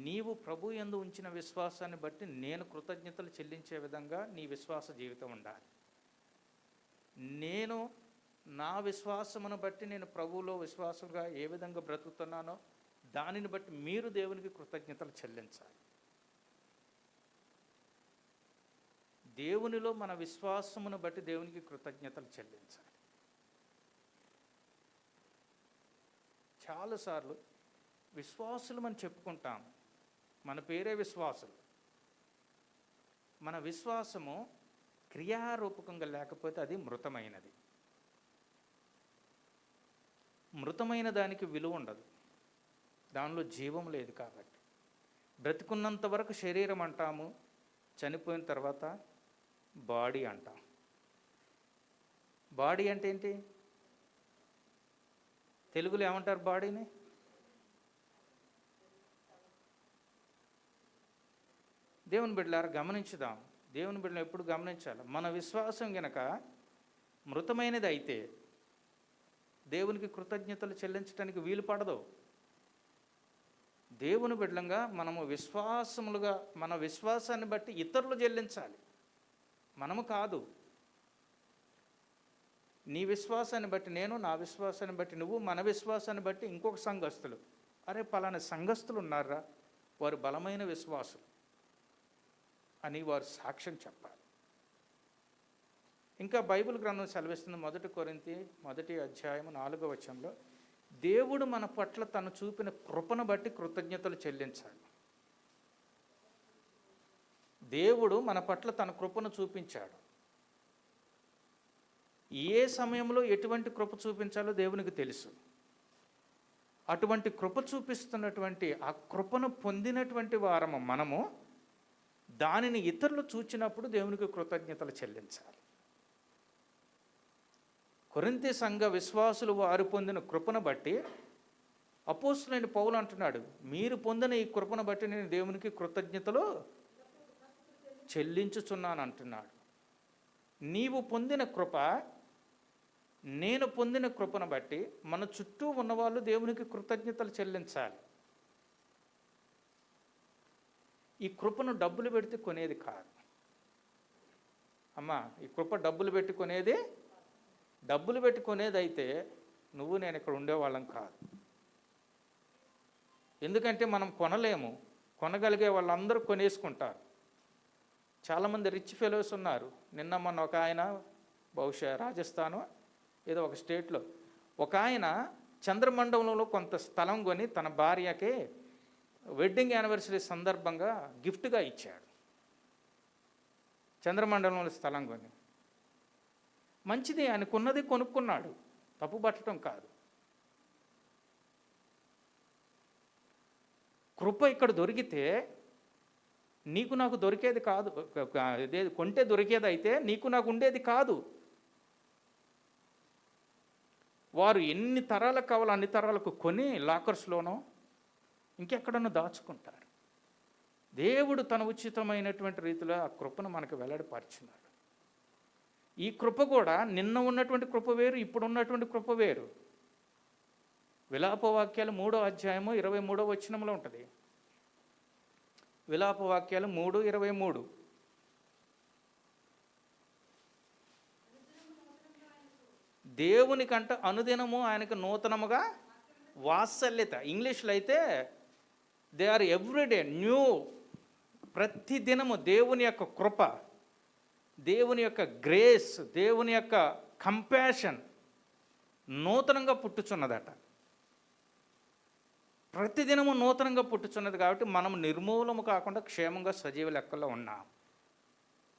Speaker 1: నీవు ప్రభు యందు ఉంచిన విశ్వాసాన్ని బట్టి నేను కృతజ్ఞతలు చెల్లించే విధంగా నీ విశ్వాస జీవితం ఉండాలి. నేను నా విశ్వాసమును బట్టి నేను ప్రభువులో విశ్వాసంగా ఏ విధంగా బ్రతుకుతున్నానో దానిని బట్టి మీరు దేవునికి కృతజ్ఞతలు చెల్లించాలి. దేవునిలో మన విశ్వాసమును బట్టి దేవునికి కృతజ్ఞతలు చెల్లించాలి. చాలాసార్లు విశ్వాసులు మనం చెప్పుకుంటాం, మన పేరే విశ్వాసులు. మన విశ్వాసము క్రియారూపకంగా లేకపోతే అది మృతమైనది. మృతమైన దానికి విలువ ఉండదు, దానిలో జీవం లేదు. కాబట్టి బ్రతికున్నంత వరకు శరీరం అంటాము, చనిపోయిన తర్వాత బాడీ అంటాం. బాడీ అంటే ఏంటి? తెలుగులో ఏమంటారు బాడీని? దేవుని బిడ్డలారా గమనించుదాం. దేవుని బిడ్డలు ఎప్పుడు గమనించాలి. మన విశ్వాసం గనక మృతమైనది అయితే దేవునికి కృతజ్ఞతలు చెల్లించడానికి వీలు పడదు. దేవుని బిడ్డలంగా మనము విశ్వాసములుగా మన విశ్వాసాన్ని బట్టి ఇతరులు చెల్లించాలి, మనము కాదు. నీ విశ్వాసాన్ని బట్టి నేను, నా విశ్వాసాన్ని బట్టి నువ్వు, మన విశ్వాసాన్ని బట్టి ఇంకొక సంఘస్థులు. అరే పలానా సంఘస్థులు ఉన్నారా, వారు బలమైన విశ్వాసులు అని వారు సాక్ష్యం చెప్పాలి. ఇంకా బైబిల్ గ్రంథం సెలవిస్తుంది 1 కొరింథీ 1వ అధ్యాయం 4వ వచనంలో, దేవుడు మన పట్ల తను చూపిన కృపను బట్టి కృతజ్ఞతలు చెల్లించాలి. దేవుడు మన పట్ల తన కృపను చూపించాడు. ఏ సమయంలో ఎటువంటి కృప చూపించాలో దేవునికి తెలుసు. అటువంటి కృప చూపిస్తున్నటువంటి ఆ కృపను పొందినటువంటి వారము మనము దానిని ఇతరులు చూచినప్పుడు దేవునికి కృతజ్ఞతలు చెల్లించాలి. కొరింథీ సంఘ విశ్వాసులు వారు పొందిన కృపను బట్టి అపోస్తలుడైన పౌలు అంటున్నాడు, మీరు పొందిన ఈ కృపను బట్టి నేను దేవునికి కృతజ్ఞతలు చెల్లించుచున్నాను అంటున్నాడు. నీవు పొందిన కృప, నేను పొందిన కృపను బట్టి మన చుట్టూ ఉన్నవాళ్ళు దేవునికి కృతజ్ఞతలు చెల్లించాలి. ఈ కృపను డబ్బులు పెడితే కొనేది కాదు అమ్మా. ఈ కృప డబ్బులు పెట్టి కొనేది, డబ్బులు పెట్టి కొనేది అయితే నువ్వు నేను ఇక్కడ ఉండేవాళ్ళం కాదు. ఎందుకంటే మనం కొనలేము, కొనగలిగే వాళ్ళందరూ కొనేసుకుంటారు. చాలామంది రిచ్ ఫెలోస్ ఉన్నారు. నిన్న మొన్న ఒక ఆయన, బహుశా రాజస్థాను ఏదో ఒక స్టేట్లో, ఒక ఆయన చంద్రమండలంలో కొంత స్థలం కొని తన భార్యకి వెడ్డింగ్ యానివర్సరీ సందర్భంగా గిఫ్ట్గా ఇచ్చాడు. చంద్రమండలంలో స్థలం కొని, మంచిది, ఆయనకున్నది కొనుక్కున్నాడు, తప్పు పట్టడం కాదు. కృప ఇక్కడ దొరికితే నీకు నాకు దొరికేది కాదు, కొంటే దొరికేది అయితే నీకు నాకు ఉండేది కాదు. వారు ఎన్ని తరాలకు కావాలో అన్ని తరాలకు కొని లాకర్స్లోనో ఇంకెక్కడన్నా దాచుకుంటారు. దేవుడు తన ఉచితమైనటువంటి రీతిలో ఆ కృపను మనకు వెల్లడిపరిచినాడు. ఈ కృప కూడా నిన్న ఉన్నటువంటి కృప వేరు, ఇప్పుడు ఉన్నటువంటి కృప వేరు. విలాపవాక్యాలు 3వ అధ్యాయము 23వ వచనంలో ఉంటుంది. విలాపవాక్యాలు 3:23. దేవునికంట అనుదినము ఆయనకు నూతనముగా వాత్సల్యత. ఇంగ్లీష్లో అయితే దే ఆర్ ఎవ్రీడే న్యూ. ప్రతి దినము దేవుని యొక్క కృప, దేవుని యొక్క గ్రేస్, దేవుని యొక్క కంపాషన్ నూతనంగా పుట్టుచున్నదట. ప్రతిదినము నూతనంగా పుట్టుచున్నది కాబట్టి మనం నిర్మూలము కాకుండా క్షేమంగా సజీవ లెక్కల్లో ఉన్నాం.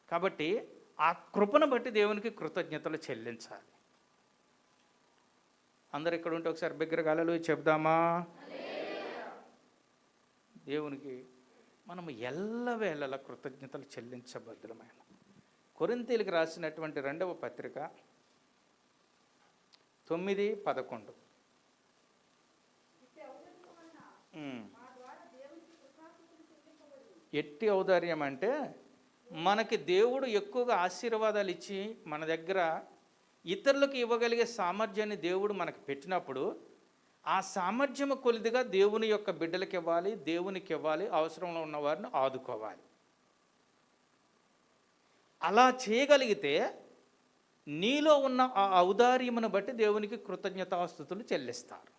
Speaker 1: కాబట్టి ఆ కృపను బట్టి దేవునికి కృతజ్ఞతలు చెల్లించాలి. అందరు ఇక్కడ ఉంటే ఒకసారి బిగ్గరగా హల్లెలూయా చెప్దామా? దేవునికి మనము ఎల్లవేళలా కృతజ్ఞతలు చెల్లించబద్దులమైన. కొరింథీయులకు రాసినటువంటి 2వ పత్రిక 9:11. ఎట్టి ఔదార్యం అంటే మనకి దేవుడు ఎక్కువగా ఆశీర్వాదాలు ఇచ్చి మన దగ్గర ఇతరులకు ఇవ్వగలిగే సామర్థ్యాన్ని దేవుడు మనకు పెట్టినప్పుడు ఆ సామర్థ్యము కొలిదిగా దేవుని యొక్క బిడ్డలకు ఇవ్వాలి, దేవునికి ఇవ్వాలి, అవసరంలో ఉన్న వారిని ఆదుకోవాలి. అలా చేయగలిగితే నీలో ఉన్న ఆ ఔదార్యమును బట్టి దేవునికి కృతజ్ఞతాస్తుతులు చెల్లిస్తారు.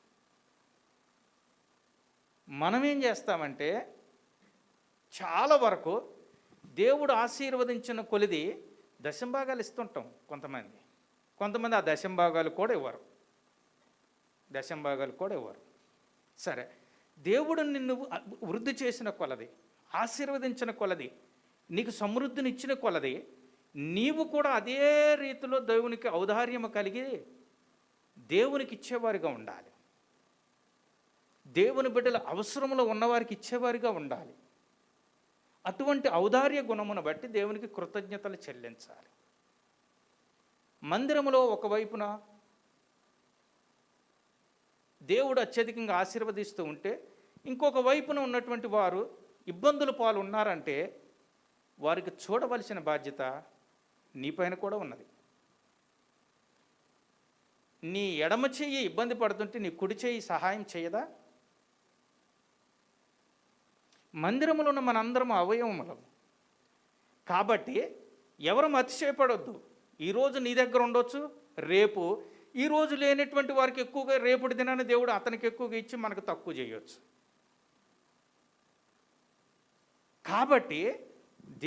Speaker 1: మనం ఏం చేస్తామంటే చాలా వరకు దేవుడు ఆశీర్వదించిన కొలిది దశంభాగాలు ఇస్తుంటాం. కొంతమంది ఆ దశంభాగాలు కూడా ఇవ్వరు. సరే, దేవుడు నిన్ను వృద్ధి చేసిన కొలది, ఆశీర్వదించిన కొలది, నీకు సమృద్ధినిచ్చిన కొలది, నీవు కూడా అదే రీతిలో దేవునికి ఔదార్యము కలిగి దేవునికి ఇచ్చేవారిగా ఉండాలి. దేవుని బిడ్డల అవసరంలో ఉన్నవారికి ఇచ్చేవారిగా ఉండాలి. అటువంటి ఔదార్య గుణమును బట్టి దేవునికి కృతజ్ఞతలు చెల్లించాలి. మందిరములో ఒకవైపున దేవుడు అత్యధికంగా ఆశీర్వదిస్తూ ఉంటే ఇంకొక వైపున ఉన్నటువంటి వారు ఇబ్బందుల పాలు ఉన్నారంటే వారికి చూడవలసిన బాధ్యత నీపైన కూడా ఉన్నది. నీ ఎడమ చెయ్యి ఇబ్బంది పడుతుంటే నీ కుడి చెయ్యి సహాయం చేయదా? మందిరములో ఉన్న మనందరము అవయవములం కాబట్టి ఎవరు అతిశయపడొద్దు. ఈరోజు నీ దగ్గర ఉండొచ్చు, రేపు ఈరోజు లేనటువంటి వారికి ఎక్కువగా రేపటి దినాన్ని దేవుడు అతనికి ఎక్కువగా ఇచ్చి మనకు తక్కువ చేయొచ్చు. కాబట్టి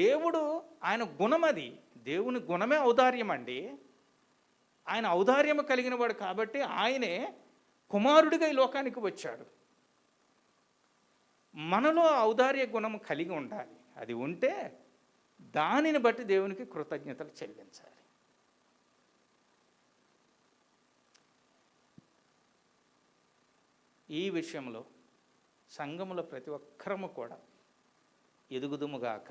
Speaker 1: దేవుడు ఆయన గుణం, అది దేవుని గుణమే ఔదార్యం అండి. ఆయన ఔదార్యము కలిగిన వాడు కాబట్టి ఆయనే కుమారుడిగా ఈ లోకానికి వచ్చాడు. మనలో ఔదార్య గుణము కలిగి ఉండాలి. అది ఉంటే దానిని బట్టి దేవునికి కృతజ్ఞతలు చెల్లించాలి. ఈ విషయంలో సంఘములో ప్రతి ఒక్కరము కూడా ఎదుగుదుముగాక.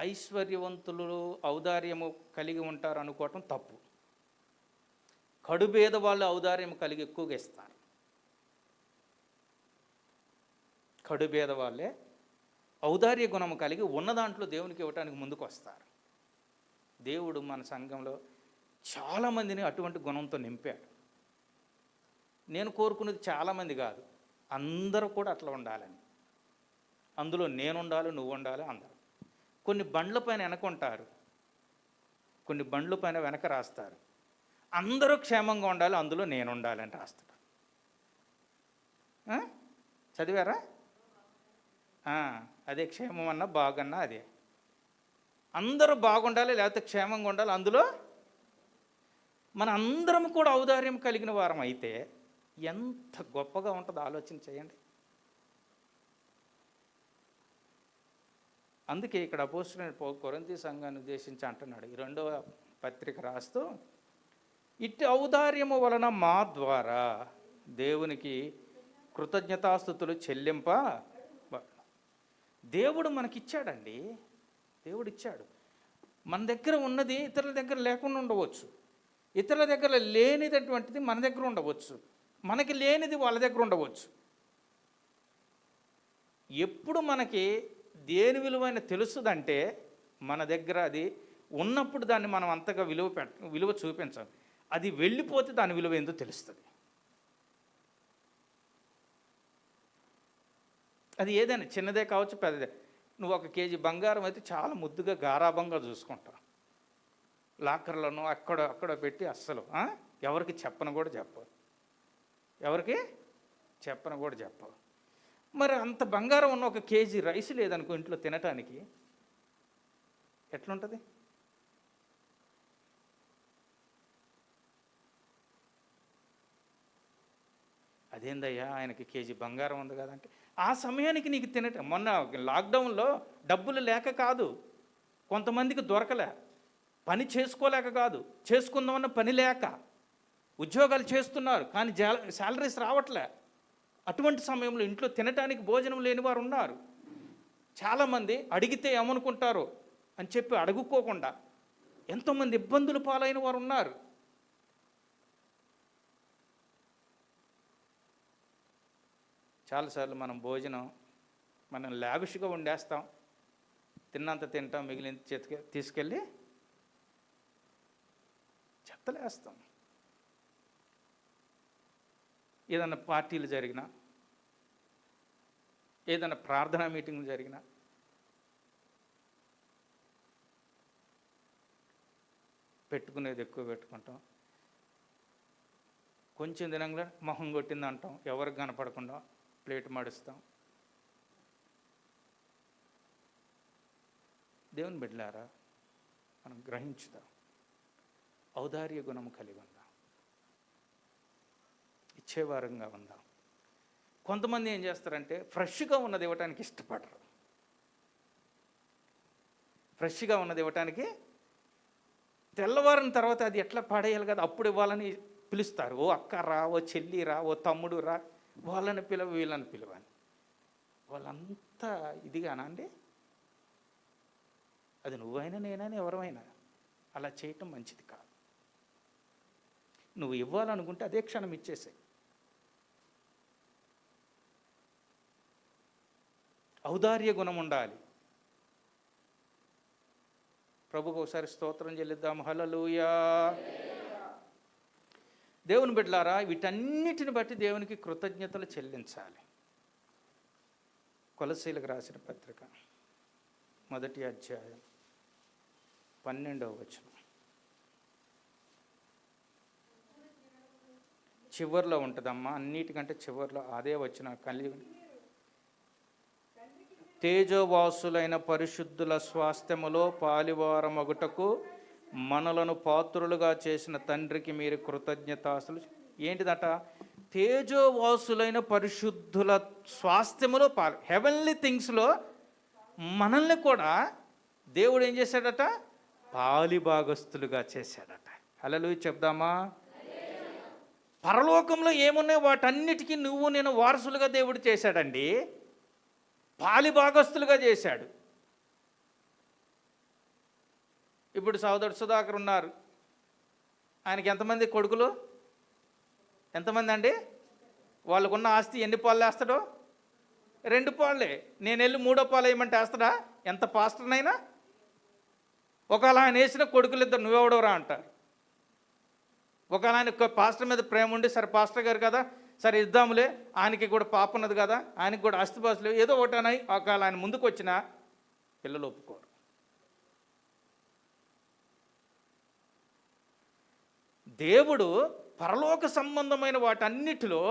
Speaker 1: ఐశ్వర్యవంతులు ఔదార్యము కలిగి ఉంటారు అనుకోవటం తప్పు. కడుబేద వాళ్ళు ఔదార్యం కలిగి ఎక్కువగా ఇస్తారు. కడుబేద వాళ్ళే ఔదార్య గుణము కలిగి ఉన్న దాంట్లో దేవునికి ఇవ్వటానికి ముందుకు వస్తారు. దేవుడు మన సంఘంలో చాలామందిని అటువంటి గుణంతో నింపాడు. నేను కోరుకునేది చాలామంది కాదు, అందరూ కూడా అట్లా ఉండాలని. అందులో నేను ఉండాలి, నువ్వు ఉండాలి, అందరూ. కొన్ని బండ్ల పైన వెనకుంటారు, కొన్ని బండ్ల పైన వెనక రాస్తారు. అందరూ క్షేమంగా ఉండాలి, అందులో నేను ఉండాలని రాస్తాడు. చదివారా? అదే క్షేమం అన్నా బాగన్నా అదే. అందరూ బాగుండాలి, లేకపోతే క్షేమంగా ఉండాలి, అందులో మన అందరం కూడా ఔదార్యం కలిగిన వారం అయితే ఎంత గొప్పగా ఉంటుందో ఆలోచన చేయండి. అందుకే ఇక్కడ అపోస్తలుడైన కొరింథీ సంఘాన్ని ఉద్దేశించి అంటున్నాడు, ఈ 2వ పత్రిక రాస్తూ, ఇట్టి ఔదార్యము వలన మా ద్వారా దేవునికి కృతజ్ఞతాస్తుతులు చెల్లింప. దేవుడు మనకిచ్చాడండి, దేవుడు ఇచ్చాడు. మన దగ్గర ఉన్నది ఇతరుల దగ్గర లేకుండా ఉండవచ్చు, ఇతరుల దగ్గర లేనిదటువంటిది మన దగ్గర ఉండవచ్చు, మనకి లేనిది వాళ్ళ దగ్గర ఉండవచ్చు. ఎప్పుడు మనకి దేని విలువైన తెలుసుదంటే మన దగ్గర అది ఉన్నప్పుడు దాన్ని మనం అంతగా విలువ చూపించాం. అది వెళ్ళిపోతే దాని విలువ ఏందో తెలుస్తుంది. అది ఏదైనా చిన్నదే కావచ్చు, పెద్దదే. నువ్వు 1 కేజీ బంగారం అయితే చాలా ముద్దుగా గారాబంగా చూసుకుంటావు. లాకర్లను అక్కడ పెట్టి అస్సలు ఎవరికి చెప్పను కూడా చెప్పవు, ఎవరికి చెప్పను కూడా చెప్పవు. మరి అంత బంగారం ఉన్న 1 కేజీ రైస్ లేదనుకో ఇంట్లో తినటానికి, ఎట్లుంటుంది? అదేందయ్యా ఆయనకి కేజీ బంగారం ఉంది కదంటే, ఆ సమయానికి నీకు తినటం. మొన్న లాక్డౌన్లో డబ్బులు లేక కాదు, కొంతమందికి దొరకలే, పని చేసుకోలేక కాదు, చేసుకుందామన్న పని లేక, ఉద్యోగాలు చేస్తున్నారు కానీ శాలరీస్ రావట్లే. అటువంటి సమయంలో ఇంట్లో తినటానికి భోజనం లేని వారు ఉన్నారు. చాలామంది అడిగితే ఏమనుకుంటారో అని చెప్పి అడుగుకోకుండా ఎంతోమంది ఇబ్బందులు పాలైన వారు ఉన్నారు. చాలాసార్లు మనం భోజనం మనం లావిష్గా వండేస్తాం, తిన్నంత తింటాం, మిగిలిన తీసుకెళ్ళి చెత్తలేస్తాం. ఏదైనా పార్టీలు జరిగినా, ఏదైనా ప్రార్థనా మీటింగ్లు జరిగినా పెట్టుకునేది ఎక్కువ పెట్టుకుంటాం. కొంచెం దినంగా మొహం కొట్టిందంటాం, ఎవరికి కనపడకుండా ప్లేట్ మడుస్తాం. దేవుని బిడ్డలారా, మనం గ్రహించుదాం, ఔదార్య గుణం కలిగి ఉందాం, ఇచ్చేవారంగా ఉందాం. కొంతమంది ఏం చేస్తారంటే ఫ్రెష్గా ఉన్నది ఇవ్వటానికి ఇష్టపడరు. ఫ్రెష్గా ఉన్నది ఇవ్వటానికి తెల్లవారిన తర్వాత అది ఎట్లా పడేయాలి కదా అప్పుడు ఇవ్వాలని పిలుస్తారు. ఓ అక్క రా, ఓ చెల్లి రా, ఓ తమ్ముడు రా, వాళ్ళని పిలవ, వీళ్ళని పిలవని. వాళ్ళంతా ఇదిగానా అండి? అది నువ్వైనా నేనైనా ఎవరైనా అలా చేయటం మంచిది కాదు. నువ్వు ఇవ్వాలనుకుంటే అదే క్షణం ఇచ్చేసాయి. ఔదార్య గుణం ఉండాలి. ప్రభుకు ఒకసారి స్తోత్రం చెల్లిద్దాం. హల్లెలూయా. దేవుని బిడ్డలారా, వీటన్నిటిని బట్టి దేవునికి కృతజ్ఞతలు చెల్లించాలి. కొలస్సీలకు రాసిన పత్రిక 1వ అధ్యాయం 12వ వచనం చివర్లో ఉంటుందమ్మా. అన్నిటికంటే చివర్లో అదే వచనం కలిగి, తేజోవాసులైన పరిశుద్ధుల స్వాస్థ్యములో పాలివారమగుటకు మనలను పాత్రులుగా చేసిన తండ్రికి మీరు కృతజ్ఞతాస్తులు. ఏంటిదట? తేజోవాసులైన పరిశుద్ధుల స్వాస్థ్యములో హెవెన్లీ థింగ్స్లో మనల్ని కూడా దేవుడు ఏం చేశాడట? పాలిభాగస్తులుగా చేశాడట. హల్లెలూయా చెప్దామా? పరలోకంలో ఏమున్నాయి వాటన్నిటికీ నువ్వు నేను వారసులుగా దేవుడు చేశాడండి. పాలిభాగస్తులుగా చేశాడు. ఇప్పుడు సోదరుడు సుధాకర్ ఉన్నారు. ఆయనకి ఎంతమంది కొడుకులు? ఎంతమంది అండి? వాళ్ళకున్న ఆస్తి ఎన్ని పాలు వేస్తాడో? 2 పాళ్ళే. నేను వెళ్ళి 3వ పాలు వేయమంటే వేస్తాడా? ఎంత పాస్టర్నైనా. ఒకవేళ ఆయన వేసిన కొడుకులు ఇద్దరు నువ్వెవడవరా అంటారు. ఒకవేళ ఆయన పాస్టర్ మీద ప్రేమ ఉండి, సరే పాస్టర్ గారు కదా, సరే ఇద్దాములే, ఆయనకి కూడా పాప ఉన్నది కదా, ఆయనకి కూడా ఆస్తిపాస్తులు ఏదో ఒకటనై ఒకవేళ ఆయన ముందుకు వచ్చినా పిల్లలు ఒప్పుకోరు. దేవుడు పరలోక సంబంధమైన వాటన్నిటిలో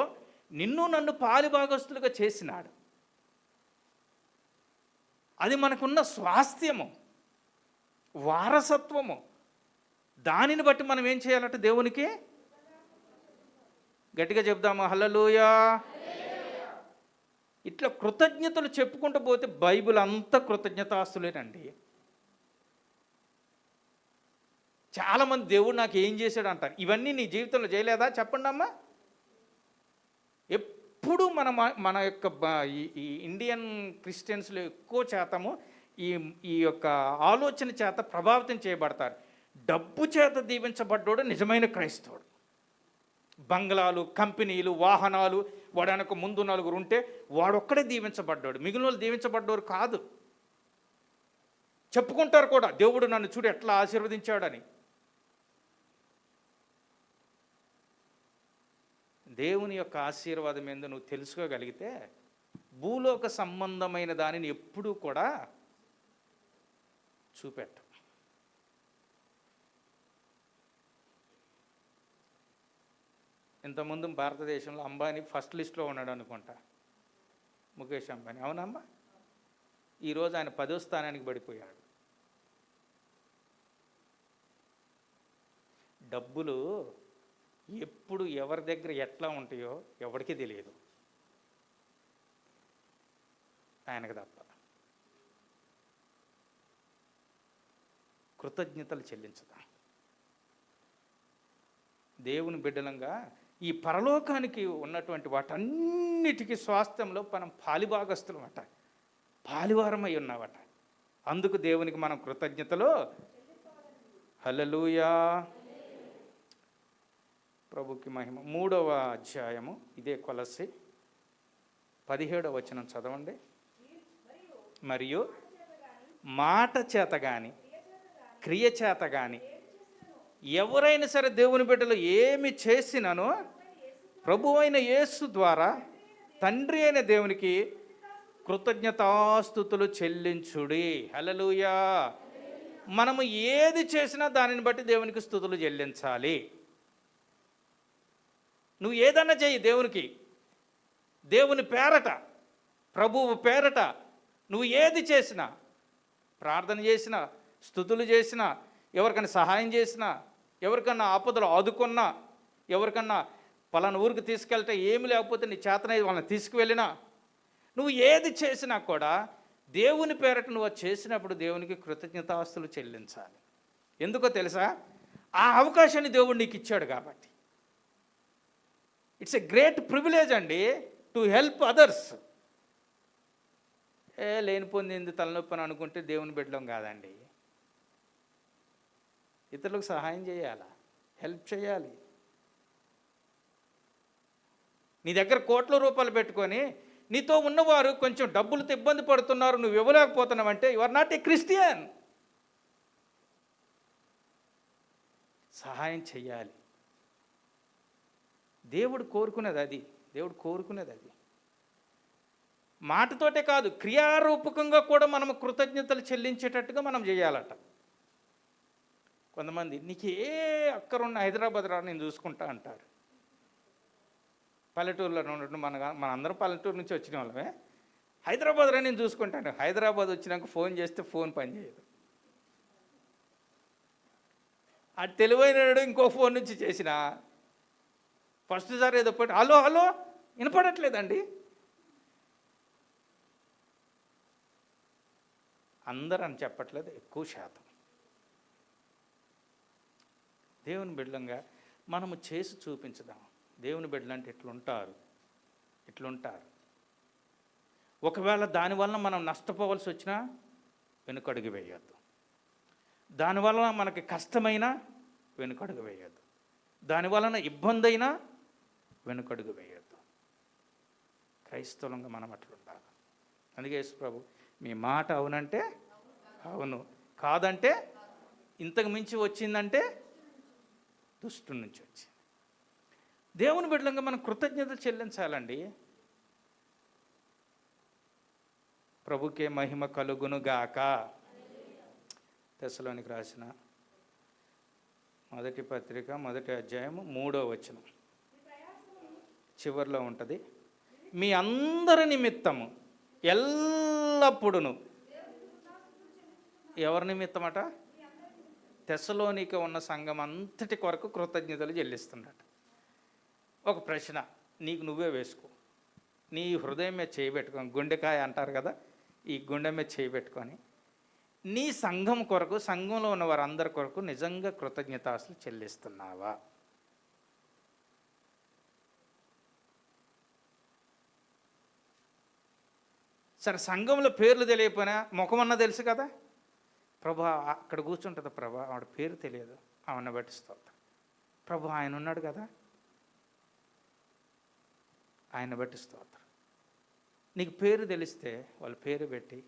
Speaker 1: నిన్ను నన్ను పాలిభాగస్తులుగా చేసినాడు. అది మనకున్న స్వాస్థ్యము, వారసత్వము. దానిని బట్టి మనం ఏం చేయాలంటే దేవునికి గట్టిగా చెప్దామా? హల్లెలూయా. ఇట్లా కృతజ్ఞతలు చెప్పుకుంటూ పోతే బైబిల్ అంతా కృతజ్ఞతాస్తులేనండి. చాలామంది దేవుడు నాకు ఏం చేశాడు అంటారు. ఇవన్నీ నీ జీవితంలో చేయలేదా? చెప్పండి అమ్మా. ఎప్పుడు మన యొక్క ఈ ఇండియన్ క్రిస్టియన్స్లో ఎక్కువ శాతము ఈ యొక్క ఆలోచన చేత ప్రభావితం చేయబడతారు. డబ్బు చేత దీవించబడ్డోడు నిజమైన క్రైస్తవుడు. బంగ్లాలు, కంపెనీలు, వాహనాలు, వాడనకు ముందు 4 ఉంటే వాడొక్కడే దీవించబడ్డాడు. మిగిలిన వాళ్ళు దీవించబడ్డోరు కాదు. చెప్పుకుంటారు కూడా, దేవుడు నన్ను చూడు ఎట్లా ఆశీర్వదించాడని. దేవుని యొక్క ఆశీర్వాదం ఏందో నువ్వు తెలుసుకోగలిగితే భూలోక సంబంధమైన దానిని ఎప్పుడూ కూడా చూపెట్టు. ఇంతకుముందు భారతదేశంలో అంబానీ ఫస్ట్ లిస్ట్లో ఉన్నాడు అనుకుంటా, ముఖేష్ అంబానీ. అవునమ్మా? ఈరోజు ఆయన 10వ స్థానానికి పడిపోయాడు. డబ్బులు ఎప్పుడు ఎవరి దగ్గర ఎట్లా ఉంటాయో ఎవరికీ తెలియదు, ఆయనకు తప్ప. కృతజ్ఞతలు చెల్లించుదాం. దేవుని బిడ్డలంగా ఈ పరలోకానికి ఉన్నటువంటి వాటన్నిటికీ స్వాస్థ్యంలో మనం పాలిభాగస్తులం అట, పాలివారమై ఉన్నావట. అందుకు దేవునికి మనం కృతజ్ఞతలు. హల్లెలూయా. ప్రభుకి మహిమ. 3వ అధ్యాయము ఇదే కొలస్సీ 17వ వచనం చదవండి. మరియు మాట చేత కానీ క్రియ చేత కానీ ఎవరైనా సరే దేవుని బిడ్డలు ఏమి చేసినను ప్రభువైన యేసు ద్వారా తండ్రి అయిన దేవునికి కృతజ్ఞతాస్తుతులు చెల్లించుడి. హల్లెలూయా. మనము ఏది చేసినా దానిని బట్టి దేవునికి స్తుతులు చెల్లించాలి. నువ్వు ఏదన్నా చెయ్యి దేవునికి, దేవుని పేరట, ప్రభువు పేరట నువ్వు ఏది చేసినా, ప్రార్థన చేసినా, స్తుతులు చేసినా, ఎవరికైనా సహాయం చేసినా, ఎవరికన్నా ఆపదలు ఆదుకున్నా, ఎవరికన్నా పలానా ఊరికి తీసుకెళ్తే ఏమి లేకపోతే నీ చేతనైతే వాళ్ళని తీసుకువెళ్ళినా, నువ్వు ఏది చేసినా కూడా దేవుని పేరట నువ్వు చేసినప్పుడు దేవునికి కృతజ్ఞతాస్తులు చెల్లించాలి. ఎందుకో తెలుసా? ఆ అవకాశాన్ని దేవుడు నీకు ఇచ్చాడు కాబట్టి. ఇట్స్ ఎ గ్రేట్ ప్రివిలేజ్ అండి టు హెల్ప్ అదర్స్. లేనిపోయింది తలనొప్పి అని అనుకుంటే దేవుని బిడ్డలం కాదండి. ఇతరులకు సహాయం చేయాలా, హెల్ప్ చేయాలి. నీ దగ్గర కోట్ల రూపాయలు పెట్టుకొని నీతో ఉన్నవారు కొంచెం డబ్బులతో ఇబ్బంది పడుతున్నారు, నువ్వు ఇవ్వలేకపోతున్నావంటే you are not a Christian. సహాయం చెయ్యాలి. దేవుడు కోరుకునేది అది. దేవుడు కోరుకునేది అది. మాటతోటే కాదు, క్రియారూపకంగా కూడా మనం కృతజ్ఞతలు చెల్లించేటట్టుగా మనం చేయాలట. కొంతమంది నీకు ఏ అక్కరున్న హైదరాబాద్ రా నేను చూసుకుంటా అంటారు. పల్లెటూరులో ఉన్నట్టు మన అందరం పల్లెటూరు నుంచి వచ్చిన వాళ్ళమే. హైదరాబాద్ రా నేను చూసుకుంటాను. హైదరాబాద్ వచ్చినాక ఫోన్ చేస్తే ఫోన్ పనిచేయదు. ఆ తెలివైనడు ఇంకో ఫోన్ నుంచి చేసిన ఫస్ట్ సార్ ఏదో పోయి హలో హలో వినపడట్లేదండి. అందరూ అని చెప్పట్లేదు, ఎక్కువ శాతం. దేవుని బిడ్డలంగా మనము చేసి చూపించుదాం. దేవుని బిడ్డలంటే ఇట్లుంటారు. ఒకవేళ దానివల్ల మనం నష్టపోవాల్సి వచ్చినా వెనుకడుగు వేయొద్దు. దానివల్ల మనకి కష్టమైనా వెనుకడుగు వేయొద్దు. దానివలన ఇబ్బంది అయినా వెనుకడుగు వేయొద్దు. క్రైస్తవులంగా మనం అట్లుండాలి. అందుకే యేసు ప్రభు మీ మాట అవునంటే అవును, కాదంటే ఇంతకు మించి వచ్చిందంటే దుష్టుడి నుంచి వచ్చింది. దేవుని బిడ్డలంగా మనం కృతజ్ఞతలు చెల్లించాలండి. ప్రభుకే మహిమ కలుగును గాక. తెస్సలోనికి రాసిన మొదటి పత్రిక 1వ అధ్యాయము 3వ వచనం చివరిలో ఉంటుంది. మీ అందరి నిమిత్తము ఎల్లప్పుడూ. ఎవరి నిమిత్తమట? తెస్సలోనిక ఉన్న సంఘం అంతటి కొరకు కృతజ్ఞతలు చెల్లిస్తున్నాడు. ఒక ప్రశ్న నీకు నువ్వే వేసుకో. నీ హృదయం మీద చేయబెట్టుకొని, గుండెకాయ అంటారు కదా, ఈ గుండె మీద చేయబెట్టుకొని నీ సంఘం కొరకు, సంఘంలో ఉన్న వారందరి కొరకు నిజంగా కృతజ్ఞతాస్తులు చెల్లిస్తున్నావా? సరే, సంఘంలో పేర్లు తెలియకపోయినా ముఖమన్నా తెలుసు కదా. ప్రభా అక్కడ కూర్చుంటుంది, ప్రభా ఆవిడ పేరు తెలియదు, ఆమెను బట్టి స్తోత్రం. ప్రభా ఆయన ఉన్నాడు కదా, ఆయన బట్టి స్తోత్రం. నీకు పేరు తెలిస్తే వాళ్ళ పేరు పెట్టి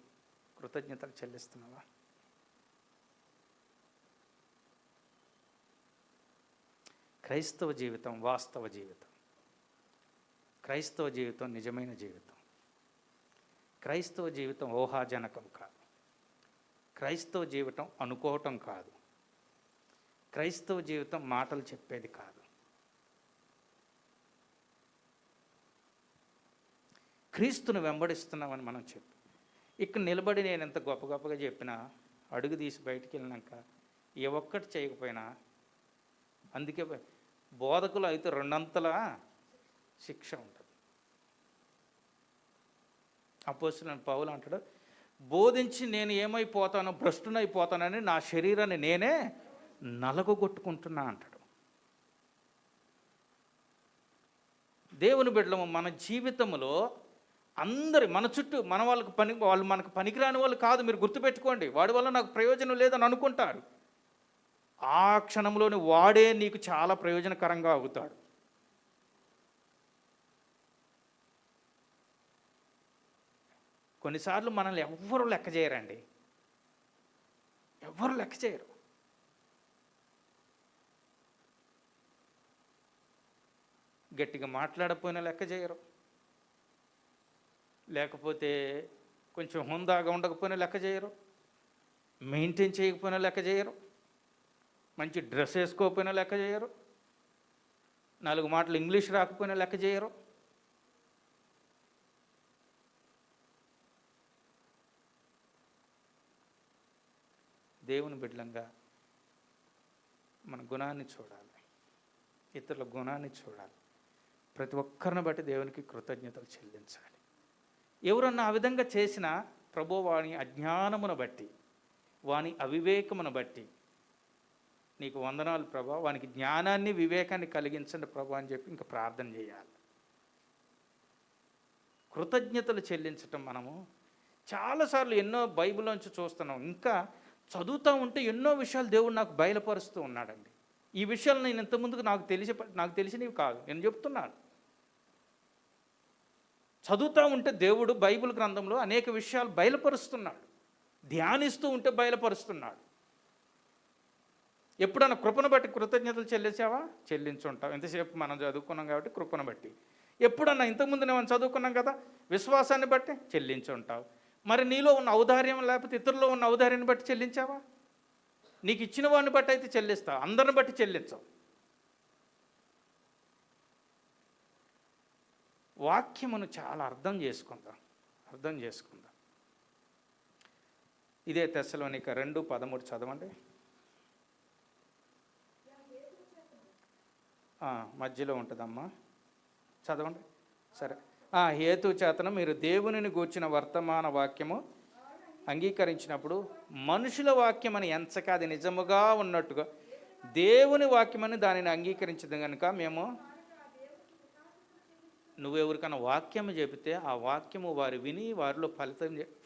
Speaker 1: కృతజ్ఞతలు చెల్లిస్తున్నావా? క్రైస్తవ జీవితం వాస్తవ జీవితం. క్రైస్తవ జీవితం నిజమైన జీవితం. క్రైస్తవ జీవితం ఊహాజనకం కాదు. క్రైస్తవ జీవితం అనుకోవటం కాదు. క్రైస్తవ జీవితం మాటలు చెప్పేది కాదు. క్రీస్తును వెంబడిస్తున్నామని మనం చెప్పి ఇక్కడ నిలబడి నేను ఎంత గొప్పగా చెప్పినా, అడుగు తీసి బయటికి వెళ్ళినాక ఏ ఒక్కటి చేయకపోయినా, అందుకే బోధకులు అయితే 2 అంతల శిక్ష ఉంటుంది. అపోస్తలుడైన పౌలు అంటాడు, బోధించి నేను ఏమైపోతానో, భ్రష్టునైపోతానని నా శరీరాన్ని నేనే నలగొట్టుకుంటున్నా అంటాడు. దేవుని బిడ్డలము మన జీవితంలో అందరి మన చుట్టూ మన వాళ్ళు మనకు పనికిరాని వాళ్ళు కాదు. మీరు గుర్తుపెట్టుకోండి. వాడి వల్ల నాకు ప్రయోజనం లేదని అనుకుంటారు. ఆ క్షణంలోని వాడే నీకు చాలా ప్రయోజనకరంగా అవుతాడు. కొన్నిసార్లు మనల్ని ఎవ్వరూ లెక్క చేయరండి. ఎవ్వరు లెక్క చేయరు. గట్టిగా మాట్లాడకపోయినా లెక్క చేయరు, లేకపోతే కొంచెం హుందాగా ఉండకపోయినా లెక్క చేయరు, మెయింటైన్ చేయకపోయినా లెక్క చేయరు, మంచి డ్రెస్ వేసుకోకపోయినా లెక్క చేయరు, 4 మాటలు ఇంగ్లీష్ రాకపోయినా లెక్క చేయరు. దేవుని బిడ్డలంగా మన గుణాన్ని చూడాలి, ఇతరుల గుణాన్ని చూడాలి. ప్రతి ఒక్కరిని బట్టి దేవునికి కృతజ్ఞతలు చెల్లించాలి. ఎవరన్నా ఆ విధంగా చేసినా ప్రభు వాని అజ్ఞానమును బట్టి, వాని అవివేకమును బట్టి నీకు వందనాలు ప్రభా, వానికి జ్ఞానాన్ని వివేకాన్ని కలిగించండి ప్రభా అని చెప్పి ఇంకా ప్రార్థన చేయాలి. కృతజ్ఞతలు చెల్లించటం మనము చాలాసార్లు ఎన్నో బైబిల్లోంచి చూస్తున్నాం. ఇంకా చదువుతూ ఉంటే ఎన్నో విషయాలు దేవుడు నాకు బయలుపరుస్తూ ఉన్నాడండి. ఈ విషయాలు నేను ఇంతకుముందుకు నాకు తెలిసినవి కాదు, నేను చెప్తున్నాను. చదువుతూ ఉంటే దేవుడు బైబిల్ గ్రంథంలో అనేక విషయాలు బయలుపరుస్తున్నాడు, ధ్యానిస్తూ ఉంటే బయలుపరుస్తున్నాడు. ఎప్పుడన్నా కృపను బట్టి కృతజ్ఞతలు చెల్లించావా? చెల్లించుంటావు. ఎంతసేపు మనం చదువుకున్నాం కాబట్టి కృపను బట్టి. ఎప్పుడన్నా ఇంతకుముందు మనం చదువుకున్నాం కదా, విశ్వాసాన్ని బట్టి చెల్లించుంటావు. మరి నీలో ఉన్న ఔదార్యం లేకపోతే ఇతరుల్లో ఉన్న ఔదార్యాన్ని బట్టి చెల్లించావా? నీకు ఇచ్చిన వాడిని బట్టి అయితే చెల్లిస్తావు, అందరిని బట్టి చెల్లించవు. వాక్యమును చాలా అర్థం చేసుకుందాం. ఇదే తెస్సలోనిక 2:13 చదవండి. మధ్యలో ఉంటుందమ్మా, చదవండి. సరే. హేతు చేతన మీరు దేవునిని గూర్చిన వర్తమాన వాక్యము అంగీకరించినప్పుడు మనుషుల వాక్యం అని ఎంచక అది నిజముగా ఉన్నట్టుగా దేవుని వాక్యమని దానిని అంగీకరించదు కనుక మేము, నువ్వెవరికైనా వాక్యము చెబితే ఆ వాక్యము వారు విని వారిలో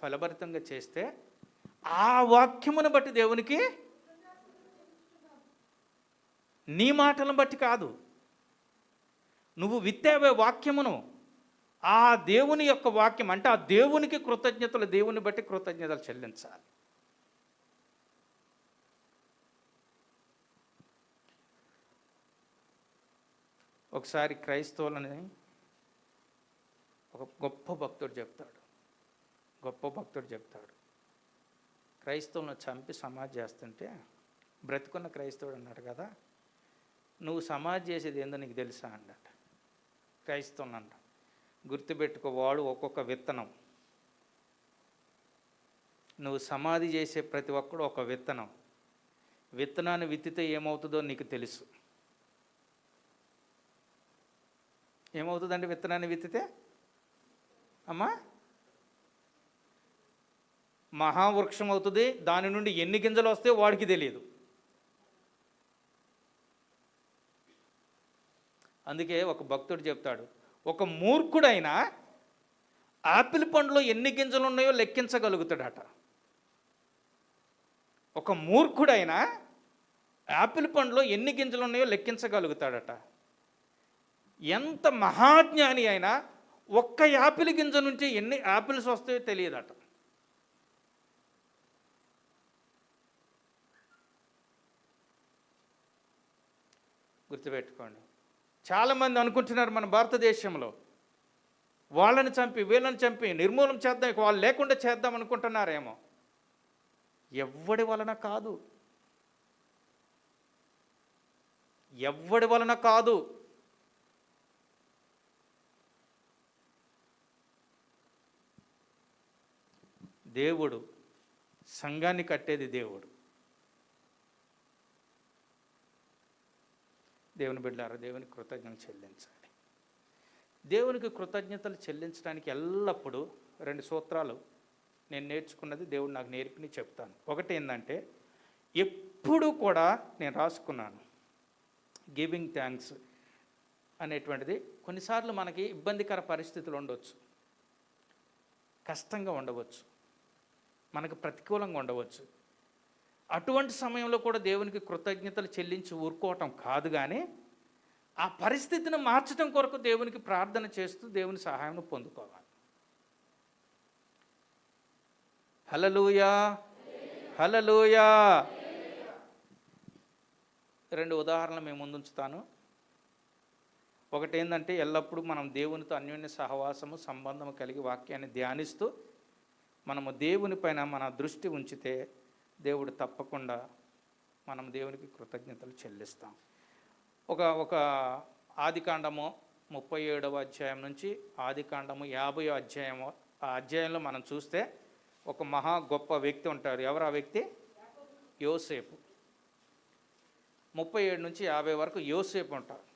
Speaker 1: ఫలభరితంగా చేస్తే ఆ వాక్యమును బట్టి దేవునికి, నీ మాటలను బట్టి కాదు, నువ్వు విత్తావే వాక్యమును, ఆ దేవుని యొక్క వాక్యం అంటే ఆ దేవునికి కృతజ్ఞతలు, దేవుని బట్టి కృతజ్ఞతలు చెల్లించాలి. ఒకసారి క్రైస్తవులని ఒక గొప్ప భక్తుడు చెప్తాడు, క్రైస్తవులను చంపి సమాధి చేస్తుంటే బ్రతికున్న క్రైస్తవుడు అన్నాడు కదా, నువ్వు సమాధి చేసేది ఏందో నీకు తెలుసా అన్నట్టు. క్రైస్తవులు అంట, గుర్తుపెట్టుకో, వాడు ఒక్కొక్క విత్తనం. నువ్వు సమాధి చేసే ప్రతి ఒక్కడు ఒక విత్తనం. విత్తనాన్ని విత్తితే ఏమవుతుందో నీకు తెలుసు. ఏమవుతుందండి విత్తనాన్ని విత్తితే? అమ్మా, మహావృక్షం అవుతుంది. దాని నుండి ఎన్ని గింజలు వస్తాయో వాడికి తెలియదు. అందుకే ఒక భక్తుడు చెప్తాడు, ఒక మూర్ఖుడైనా ఆపిల్ పండులో ఎన్ని గింజలు ఉన్నాయో లెక్కించగలుగుతాడట. ఒక మూర్ఖుడైనా ఆపిల్ పండులో ఎన్ని గింజలు ఉన్నాయో లెక్కించగలుగుతాడట. ఎంత మహాజ్ఞాని అయినా ఒక్క యాపిల్ గింజ నుంచి ఎన్ని యాపిల్స్ వస్తాయో తెలియదట. గుర్తుపెట్టుకోండి. చాలామంది అనుకుంటున్నారు మన భారతదేశంలో వాళ్ళని చంపి వీళ్ళని చంపి నిర్మూలన చేద్దాం, వాళ్ళు లేకుండా చేద్దాం అనుకుంటున్నారేమో. ఎవ్వడి వలన కాదు. దేవుడు సంఘాన్ని కట్టేది దేవుడు. దేవుని బిడ్డలారా, దేవునికి కృతజ్ఞతలు చెల్లించాలి. దేవునికి కృతజ్ఞతలు చెల్లించడానికి ఎల్లప్పుడూ 2 సూత్రాలు నేను నేర్చుకున్నది, దేవుడు నాకు నేర్పిని చెప్తాను. ఒకటి ఏంటంటే, ఎప్పుడు కూడా నేను రాసుకున్నాను, గివింగ్ థ్యాంక్స్ అనేటువంటిది. కొన్నిసార్లు మనకి ఇబ్బందికర పరిస్థితులు ఉండవచ్చు, కష్టంగా ఉండవచ్చు, మనకు ప్రతికూలంగా ఉండవచ్చు. అటువంటి సమయంలో కూడా దేవునికి కృతజ్ఞతలు చెల్లించి ఊరుకోవటం కాదు, కానీ ఆ పరిస్థితిని మార్చడం కొరకు దేవునికి ప్రార్థన చేస్తూ దేవుని సహాయం పొందుకోవాలి. హల్లెలూయా, హల్లెలూయా. 2 ఉదాహరణలు మేము ముందుంచుతాను. ఒకటి ఏంటంటే, ఎల్లప్పుడూ మనం దేవునితో అన్యోన్య సహవాసము సంబంధము కలిగి వాక్యాన్ని ధ్యానిస్తూ మనము దేవుని పైన మన దృష్టి ఉంచితే దేవుడు తప్పకుండా మనం దేవునికి కృతజ్ఞతలు చెల్లిస్తాం. ఒక ఆదికాండము 37వ అధ్యాయం నుంచి ఆదికాండము 50వ అధ్యాయము, ఆ అధ్యాయంలో మనం చూస్తే ఒక మహా గొప్ప వ్యక్తి ఉంటారు. ఎవరు ఆ వ్యక్తి? యోసేపు. 37 నుంచి 50 వరకు యోసేపు ఉంటారు.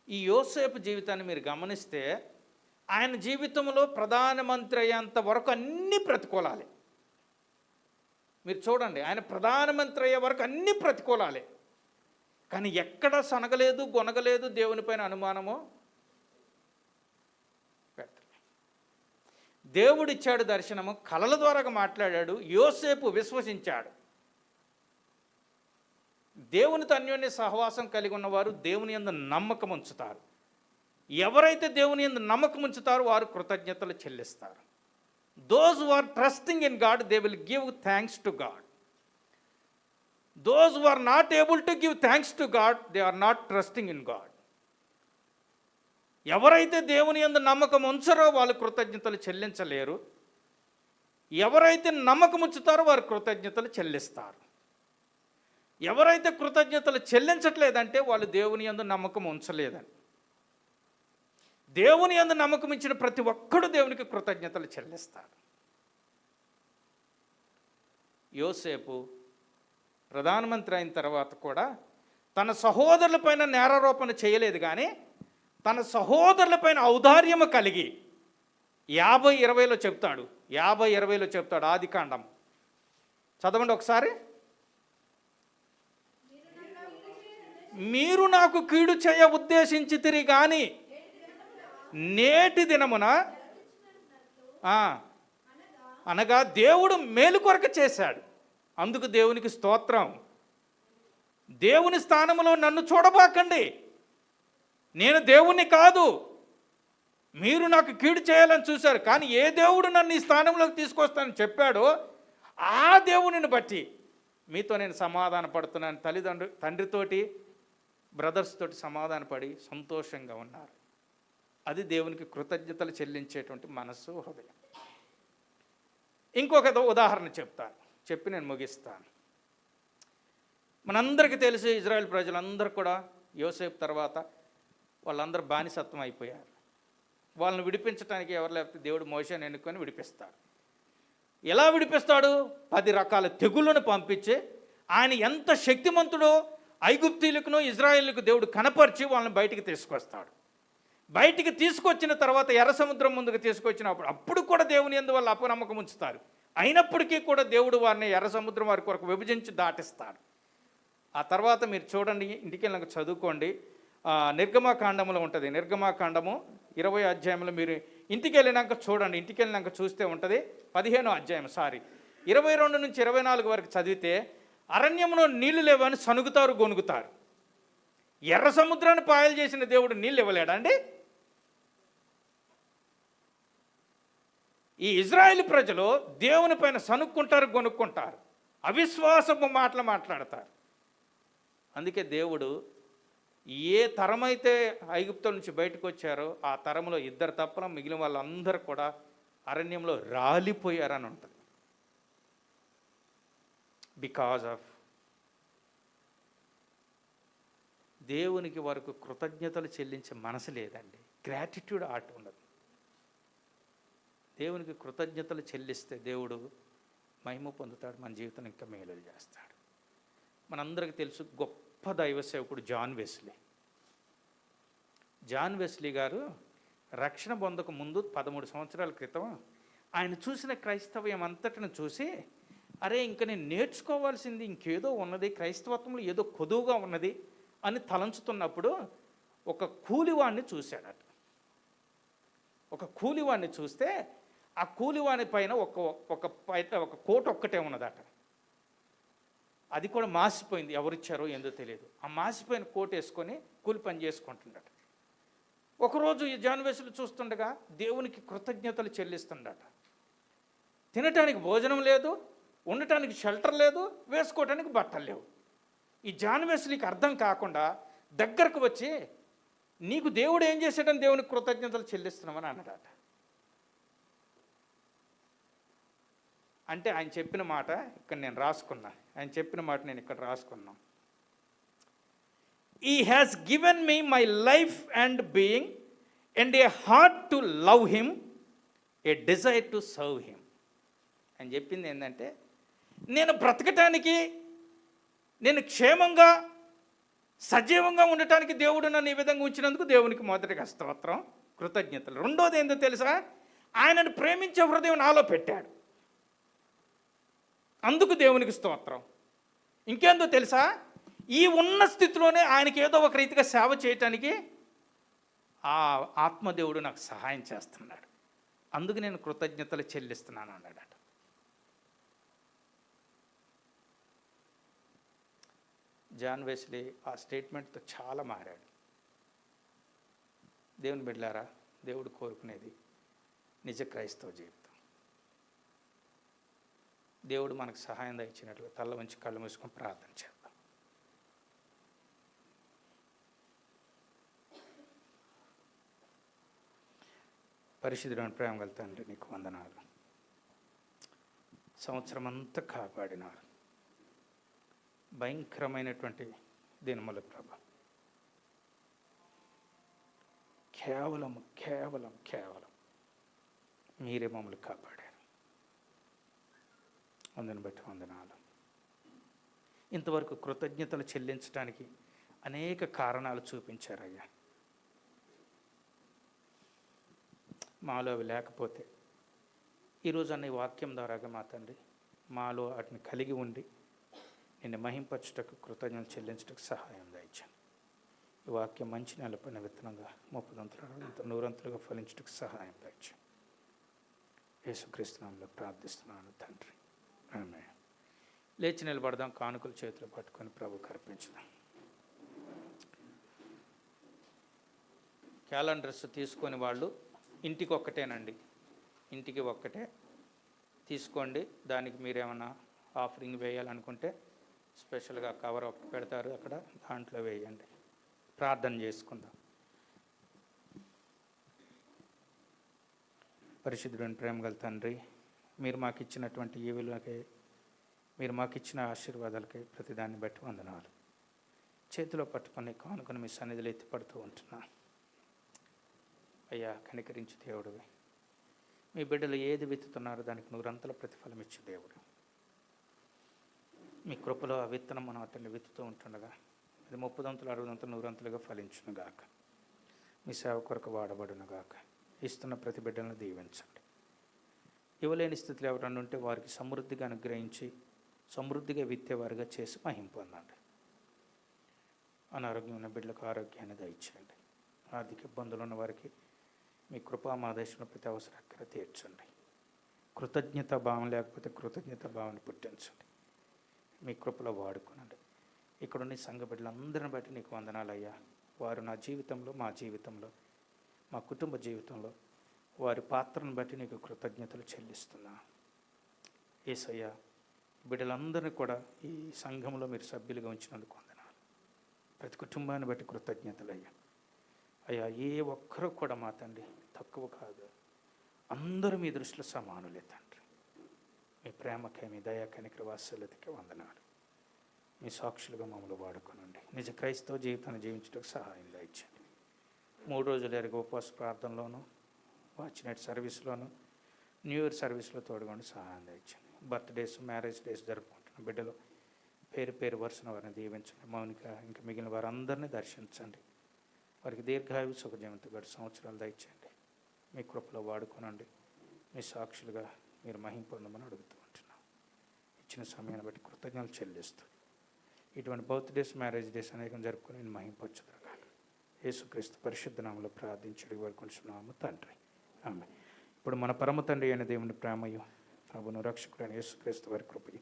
Speaker 1: ఈ యోసేపు జీవితాన్ని మీరు గమనిస్తే ఆయన జీవితంలో ప్రధానమంత్రి అయ్యేంత వరకు అన్ని ప్రతికూలాలే. మీరు చూడండి, ఆయన ప్రధానమంత్రి అయ్యే వరకు అన్ని ప్రతికూలాలే, కానీ ఎక్కడ సనగలేదు, గొనగలేదు, దేవునిపైన అనుమానము పెట్టలేదు. దేవుడిచ్చాడు దర్శనము, కలల ద్వారా మాట్లాడాడు. యోసేపు విశ్వసించాడు. దేవునితో అన్యోన్య సహవాసం కలిగి ఉన్నవారు దేవుని యందు నమ్మకం ఉంచుతారు. ఎవరైతే దేవుని యందు నమ్మకం ఉంచుతారో వారు కృతజ్ఞతలు చెల్లిస్తారు. Those who are trusting in God they will give thanks to God. Those who are not able to give thanks to God they are not trusting in God. ఎవరైతే దేవుని యందు నమ్మకం ఉంచరో వాళ్ళు కృతజ్ఞతలు చెల్లించలేరు. ఎవరైతే నమ్మకం ఉంచుతారో వారు కృతజ్ఞతలు చెల్లిస్తారు. ఎవరైతే కృతజ్ఞతలు చెల్లించట్లేదంటే వాళ్ళు దేవుని యందు నమ్మకం ఉంచలేదని. దేవుని యందు నమ్మకం ఇచ్చిన ప్రతి ఒక్కడు దేవునికి కృతజ్ఞతలు చెల్లిస్తాడు. యోసేపు ప్రధానమంత్రి అయిన తర్వాత కూడా తన సహోదరులపైన నేరారోపణ చేయలేదు, కానీ తన సహోదరులపైన ఔదార్యము కలిగి 50:20 చెప్తాడు. 50:20 చెప్తాడు ఆదికాండం. చదవండి ఒకసారి. మీరు నాకు కీడు చేయ ఉద్దేశించితిరి కానీ నేటి దినమున అనగా దేవుడు మేలు కొరకు చేశాడు. అందుకు దేవునికి స్తోత్రం. దేవుని స్థానంలో నన్ను చూడబాకండి, నేను దేవుణ్ణి కాదు. మీరు నాకు కీడు చేయాలని చూశారు, కానీ ఏ దేవుడు నన్ను ఈ స్థానంలోకి తీసుకొస్తానని చెప్పాడో ఆ దేవునిని బట్టి మీతో నేను సమాధాన పడుతున్నాను. తండ్రితోటి బ్రదర్స్ తోటి సమాధానపడి సంతోషంగా ఉన్నారు. అది దేవునికి కృతజ్ఞతలు చెల్లించేటువంటి మనస్సు, హృదయం. ఇంకొక ఉదాహరణ చెప్తాను, చెప్పి నేను ముగిస్తాను. మనందరికీ తెలిసి ఇజ్రాయెల్ ప్రజలందరూ కూడా యోసేపు తర్వాత వాళ్ళందరూ బానిసత్వం అయిపోయారు. వాళ్ళని విడిపించడానికి ఎవరు లేకపోతే దేవుడు మోషేని ఎన్నుకొని విడిపిస్తాడు. ఎలా విడిపిస్తాడు? 10 రకాల తెగుళ్ళను పంపించి ఆయన ఎంత శక్తిమంతుడో ఐగుప్తీయులకును ఇజ్రాయేలుకు దేవుడు కనపరిచి వాళ్ళని బయటికి తీసుకొస్తాడు. బయటికి తీసుకొచ్చిన తర్వాత ఎర్ర సముద్రం ముందుకు తీసుకొచ్చినప్పుడు అప్పుడు కూడా దేవుని యందు వాళ్ళు అపనమ్మకం ఉంచుతారు. అయినప్పటికీ కూడా దేవుడు వారిని ఎర్ర సముద్రం వారి కొరకు విభజించి దాటిస్తాడు. ఆ తర్వాత మీరు చూడండి, ఇంటికి వెళ్ళినాక చదువుకోండి. నిర్గమాకాండంలో ఉంటుంది. నిర్గమాకాండము 20వ అధ్యాయంలో మీరు ఇంటికి వెళ్ళినాక చూడండి. ఇంటికి వెళ్ళినాక చూస్తే ఉంటుంది 15వ అధ్యాయం 22 నుంచి 24 వరకు చదివితే అరణ్యంలో నీళ్లు లేవని సనుగుతారు, గొనుగుతారు. ఎర్ర సముద్రాన్ని పాయలు చేసిన దేవుడు నీళ్ళు ఇవ్వలేడా అండి? ఈ ఇజ్రాయేల్ ప్రజలు దేవుని పైన సనుక్కుంటారు, గొనుక్కుంటారు, అవిశ్వాసపు మాటలు మాట్లాడతారు. అందుకే దేవుడు ఏ తరమైతే ఐగుప్తు నుంచి బయటకు వచ్చారో ఆ తరంలో 2 తప్ప మిగిలిన వాళ్ళందరూ కూడా అరణ్యంలో రాలిపోయారని ఉంటుంది. బికాజ్ ఆఫ్ దేవునికి వరకు కృతజ్ఞతలు చెల్లించే మనసు లేదండి. గ్రాటిట్యూడ్ ఆర్ట్ ఉండదు. దేవునికి కృతజ్ఞతలు చెల్లిస్తే దేవుడు మహిమ పొందుతాడు, మన జీవితం ఇంకా మేలు చేస్తాడు. మనందరికీ తెలుసు గొప్ప దైవ సేవకుడు జాన్ వెస్లీ. జాన్ వెస్లీ గారు రక్షణ పొందక ముందు 13 సంవత్సరాల క్రితం ఆయన చూసిన క్రైస్తవ్యం అంతటిని చూసి, అరే ఇంకా నేను నేర్చుకోవాల్సింది ఇంకేదో ఉన్నది, క్రైస్తవత్వంలో ఏదో కొదువుగా ఉన్నది అని తలంచుతున్నప్పుడు ఒక కూలివాణ్ణి చూశాడట. ఒక కూలివాణ్ణి చూస్తే ఆ కూలివాణి పైన ఒక కోట్ ఒక్కటే ఉన్నదట. అది కూడా మాసిపోయింది, ఎవరిచ్చారో ఏందో తెలియదు. ఆ మాసిపోయిన కోట్ వేసుకొని కూలి పని చేసుకుంటుండట. ఒకరోజు ఈ జాన్ వెస్లీ చూస్తుండగా దేవునికి కృతజ్ఞతలు చెల్లిస్తుండట. తినటానికి భోజనం లేదు, ఉండటానికి షెల్టర్ లేదు, వేసుకోవటానికి బట్టలు లేవు. ఈ జాన్ వెస్లీకి అర్థం కాకుండా దగ్గరకు వచ్చి, నీకు దేవుడు ఏం చేశాడని దేవునికి కృతజ్ఞతలు చెల్లిస్తున్నామని అన్నాడట. అంటే ఆయన చెప్పిన మాట ఇక్కడ నేను రాసుకున్నా. ఆయన చెప్పిన మాట నేను ఇక్కడ రాసుకున్నా. He has given me my life and being and a heart to love him, a desire to serve him. అని చెప్పింది ఏంటంటే, నేను బ్రతకటానికి, నేను క్షేమంగా సజీవంగా ఉండటానికి దేవుడు నన్ను ఈ విధంగా ఉంచినందుకు దేవునికి మొదటిగా స్తోత్రం, కృతజ్ఞతలు. రెండోది ఏందో తెలుసా? ఆయనను ప్రేమించే హృదయం నాలో పెట్టాడు, అందుకు దేవునికి స్తోత్రం. ఇంకేందో తెలుసా? ఈ ఉన్న స్థితిలోనే ఆయనకి ఏదో ఒక రీతిగా సేవ చేయటానికి ఆ ఆత్మదేవుడు నాకు సహాయం చేస్తున్నాడు, అందుకు నేను కృతజ్ఞతలు చెల్లిస్తున్నాను అన్నాడట. జాన్ వెస్లీ ఆ స్టేట్మెంట్తో చాలా మారాడు. దేవుని బిడ్డలారా, దేవుడు కోరుకునేది నిజ క్రైస్తవ జీవితం. దేవుడు మనకు సహాయం దయచినట్లుగా తల్ల వంచి కళ్ళు మూసుకొని ప్రార్థన చేద్దాం. పరిశుద్ధుడైన ప్రేమ గల తండ్రి, నీకు వందనాలు. సంవత్సరం అంతా కాపాడినారు. భయంకరమైనటువంటి దినములు ప్రభు. కేవలం కేవలం కేవలం మీరే మమ్మల్ని కాపాడారు. అందుని బట్టి వందనాలు. ఇంతవరకు కృతజ్ఞతలు చెల్లించడానికి అనేక కారణాలు చూపించారయ్యా. మాలో అవి లేకపోతే ఈరోజు అన్న ఈ వాక్యం ద్వారాగా మా తండ్రి మాలో వాటిని కలిగి ఉండి నిన్ను మహింపరచుటకు, కృతజ్ఞతలు చెల్లించుటకు సహాయం దయచండి. ఈ వాక్యం మంచి నెలపైన విత్తనంగా 30 100 ఫలించుటకు సహాయం దయచండి. యేసుక్రీస్తు నామములో ప్రార్థిస్తున్నాను తండ్రి, ఆమేన్. లేచి నిలబడదాం. కానుకలు చేతులు పట్టుకొని ప్రభువుకు అర్పించుదాం. క్యాలెండర్స్ తీసుకొని వాళ్ళు ఇంటికి ఒక్కటేనండి, ఇంటికి ఒక్కటే తీసుకోండి. దానికి మీరేమన్నా ఆఫరింగ్ వేయాలనుకుంటే స్పెషల్గా కవర్ ఒకటి పెడతారు, అక్కడ దాంట్లో వేయండి. ప్రార్థన చేసుకుందాం. పరిశుద్ధుడైన ప్రేమ గల తండ్రి, మీరు మాకు ఇచ్చినటువంటి ఈవులకి, మీరు మాకు ఇచ్చిన ఆశీర్వాదాలకి ప్రతిదాన్ని బట్టి వందనాలు. చేతిలో పట్టుకొని కానుకొని మీ సన్నిధిలో ఎత్తిపడుతూ ఉంటున్నా. అయ్యా, కనికరించి దేవుడివి. మీ బిడ్డలు ఏది విత్తుతున్నారో దానికి 100 ప్రతిఫలం ఇచ్చు దేవుడు. మీ కృపలో ఆ విత్తనం మనం అతన్ని విత్తుతూ ఉంటుండగా అది 30 60 100 ఫలించును గాక. మీ సేవ కొరకు వాడబడును గాక. ఇస్తున్న ప్రతి బిడ్డలను దీవించండి. ఇవ్వలేని స్థితిలో ఎవరన్నా ఉంటే వారికి సమృద్ధిగా అనుగ్రహించి సమృద్ధిగా విత్తేవారుగా చేసి మహిమ పొందండి. అనారోగ్యం ఉన్న బిడ్డలకు ఆరోగ్యాన్ని దయచేయండి. ఆర్థిక ఇబ్బందులు ఉన్న వారికి మీ కృపా మా దేశంలో ప్రతి అవసరం తీర్చండి. కృతజ్ఞత భావం లేకపోతే కృతజ్ఞత భావన పుట్టించండి. మీ కృపలో వాడుకోనండి. ఇక్కడున్న సంఘ బిడ్డలందరిని బట్టి నీకు వందనాలయ్యా. వారు నా జీవితంలో, మా జీవితంలో, మా కుటుంబ జీవితంలో వారి పాత్రను బట్టి నీకు కృతజ్ఞతలు చెల్లిస్తున్నా. యేసయ్యా, బిడ్డలందరినీ కూడా ఈ సంఘంలో మీరు సభ్యులుగా ఉంచినందుకు వందనాలు. ప్రతి కుటుంబాన్ని బట్టి కృతజ్ఞతలు అయ్యా. అయ్యా, ఏ ఒక్కరూ కూడా మా తండ్రి తక్కువ కాదు. అందరూ మీ దృష్టిలో సమానులే తండ్రి. మీ ప్రేమకే, మీ దయా కనికర వాత్సల్యతకే వందనాలు. మీ సాక్షులుగా మమ్మల్ని వాడుకోనండి. నిజ క్రైస్తవ జీవితాన్ని జీవించడానికి సహాయం దయచండి. 3 రోజులు ఎరిగి ఉపవాస ప్రార్థనలోను, వాచ్ నైట్ సర్వీస్లోను, న్యూ ఇయర్ సర్వీస్లో తోడుకొని సహాయం దయచండి. బర్త్డేస్, మ్యారేజ్ డేస్ జరుపుకుంటున్న బిడ్డలు పేరు పేరు వరుసన వారిని దీవించండి. మౌనిక ఇంకా మిగిలిన వారందరినీ దర్శించండి. వారికి దీర్ఘాయువు, సుఖజీవంతో గడి సంవత్సరాలు దయచేయండి. మీ కృపలో వాడుకోనండి. మీ సాక్షులుగా మీరు మహిమ పొందమని అడుగుతూ ఉంటున్నాం. ఇచ్చిన సమయాన్ని బట్టి కృతజ్ఞతలు చెల్లిస్తూ ఇటువంటి బర్త్డేస్, మ్యారేజ్ డేస్ అనేకం జరుపుకొని నేను మహింపొచ్చుదరుగా యేసుక్రీస్తు పరిశుద్ధ నామములో ప్రార్థించి వేడుకొంటున్నాము తండ్రి, ఆమేన్. ఇప్పుడు మన పరమ తండ్రి అయిన దేవుని ప్రేమయు, ప్రభును రక్షకుడైన యేసుక్రీస్తు వారి కృపయు,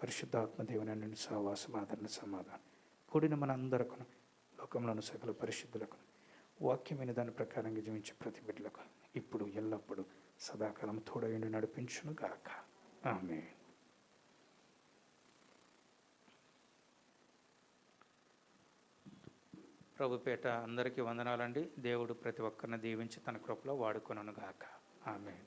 Speaker 1: పరిశుద్ధాత్మ దేవుని నుండి సహవాసం, ఆదరణ, సమాధానం కూడిన మన అందరకు, లోకంలోని సకల పరిశుద్ధులకు, వాక్యమైన దాని ప్రకారంగా జీవించే ప్రతి బిడ్డలకు ఇప్పుడు ఎల్లప్పుడూ సదాకాలం తోడయుండి నడిపించును గాక, ఆమేన్. ప్రభుపేట అందరికీ వందనాలండి. దేవుడు ప్రతి ఒక్కరిని దీవించి తన కృపలో వాడుకొనును గాక, ఆమేన్.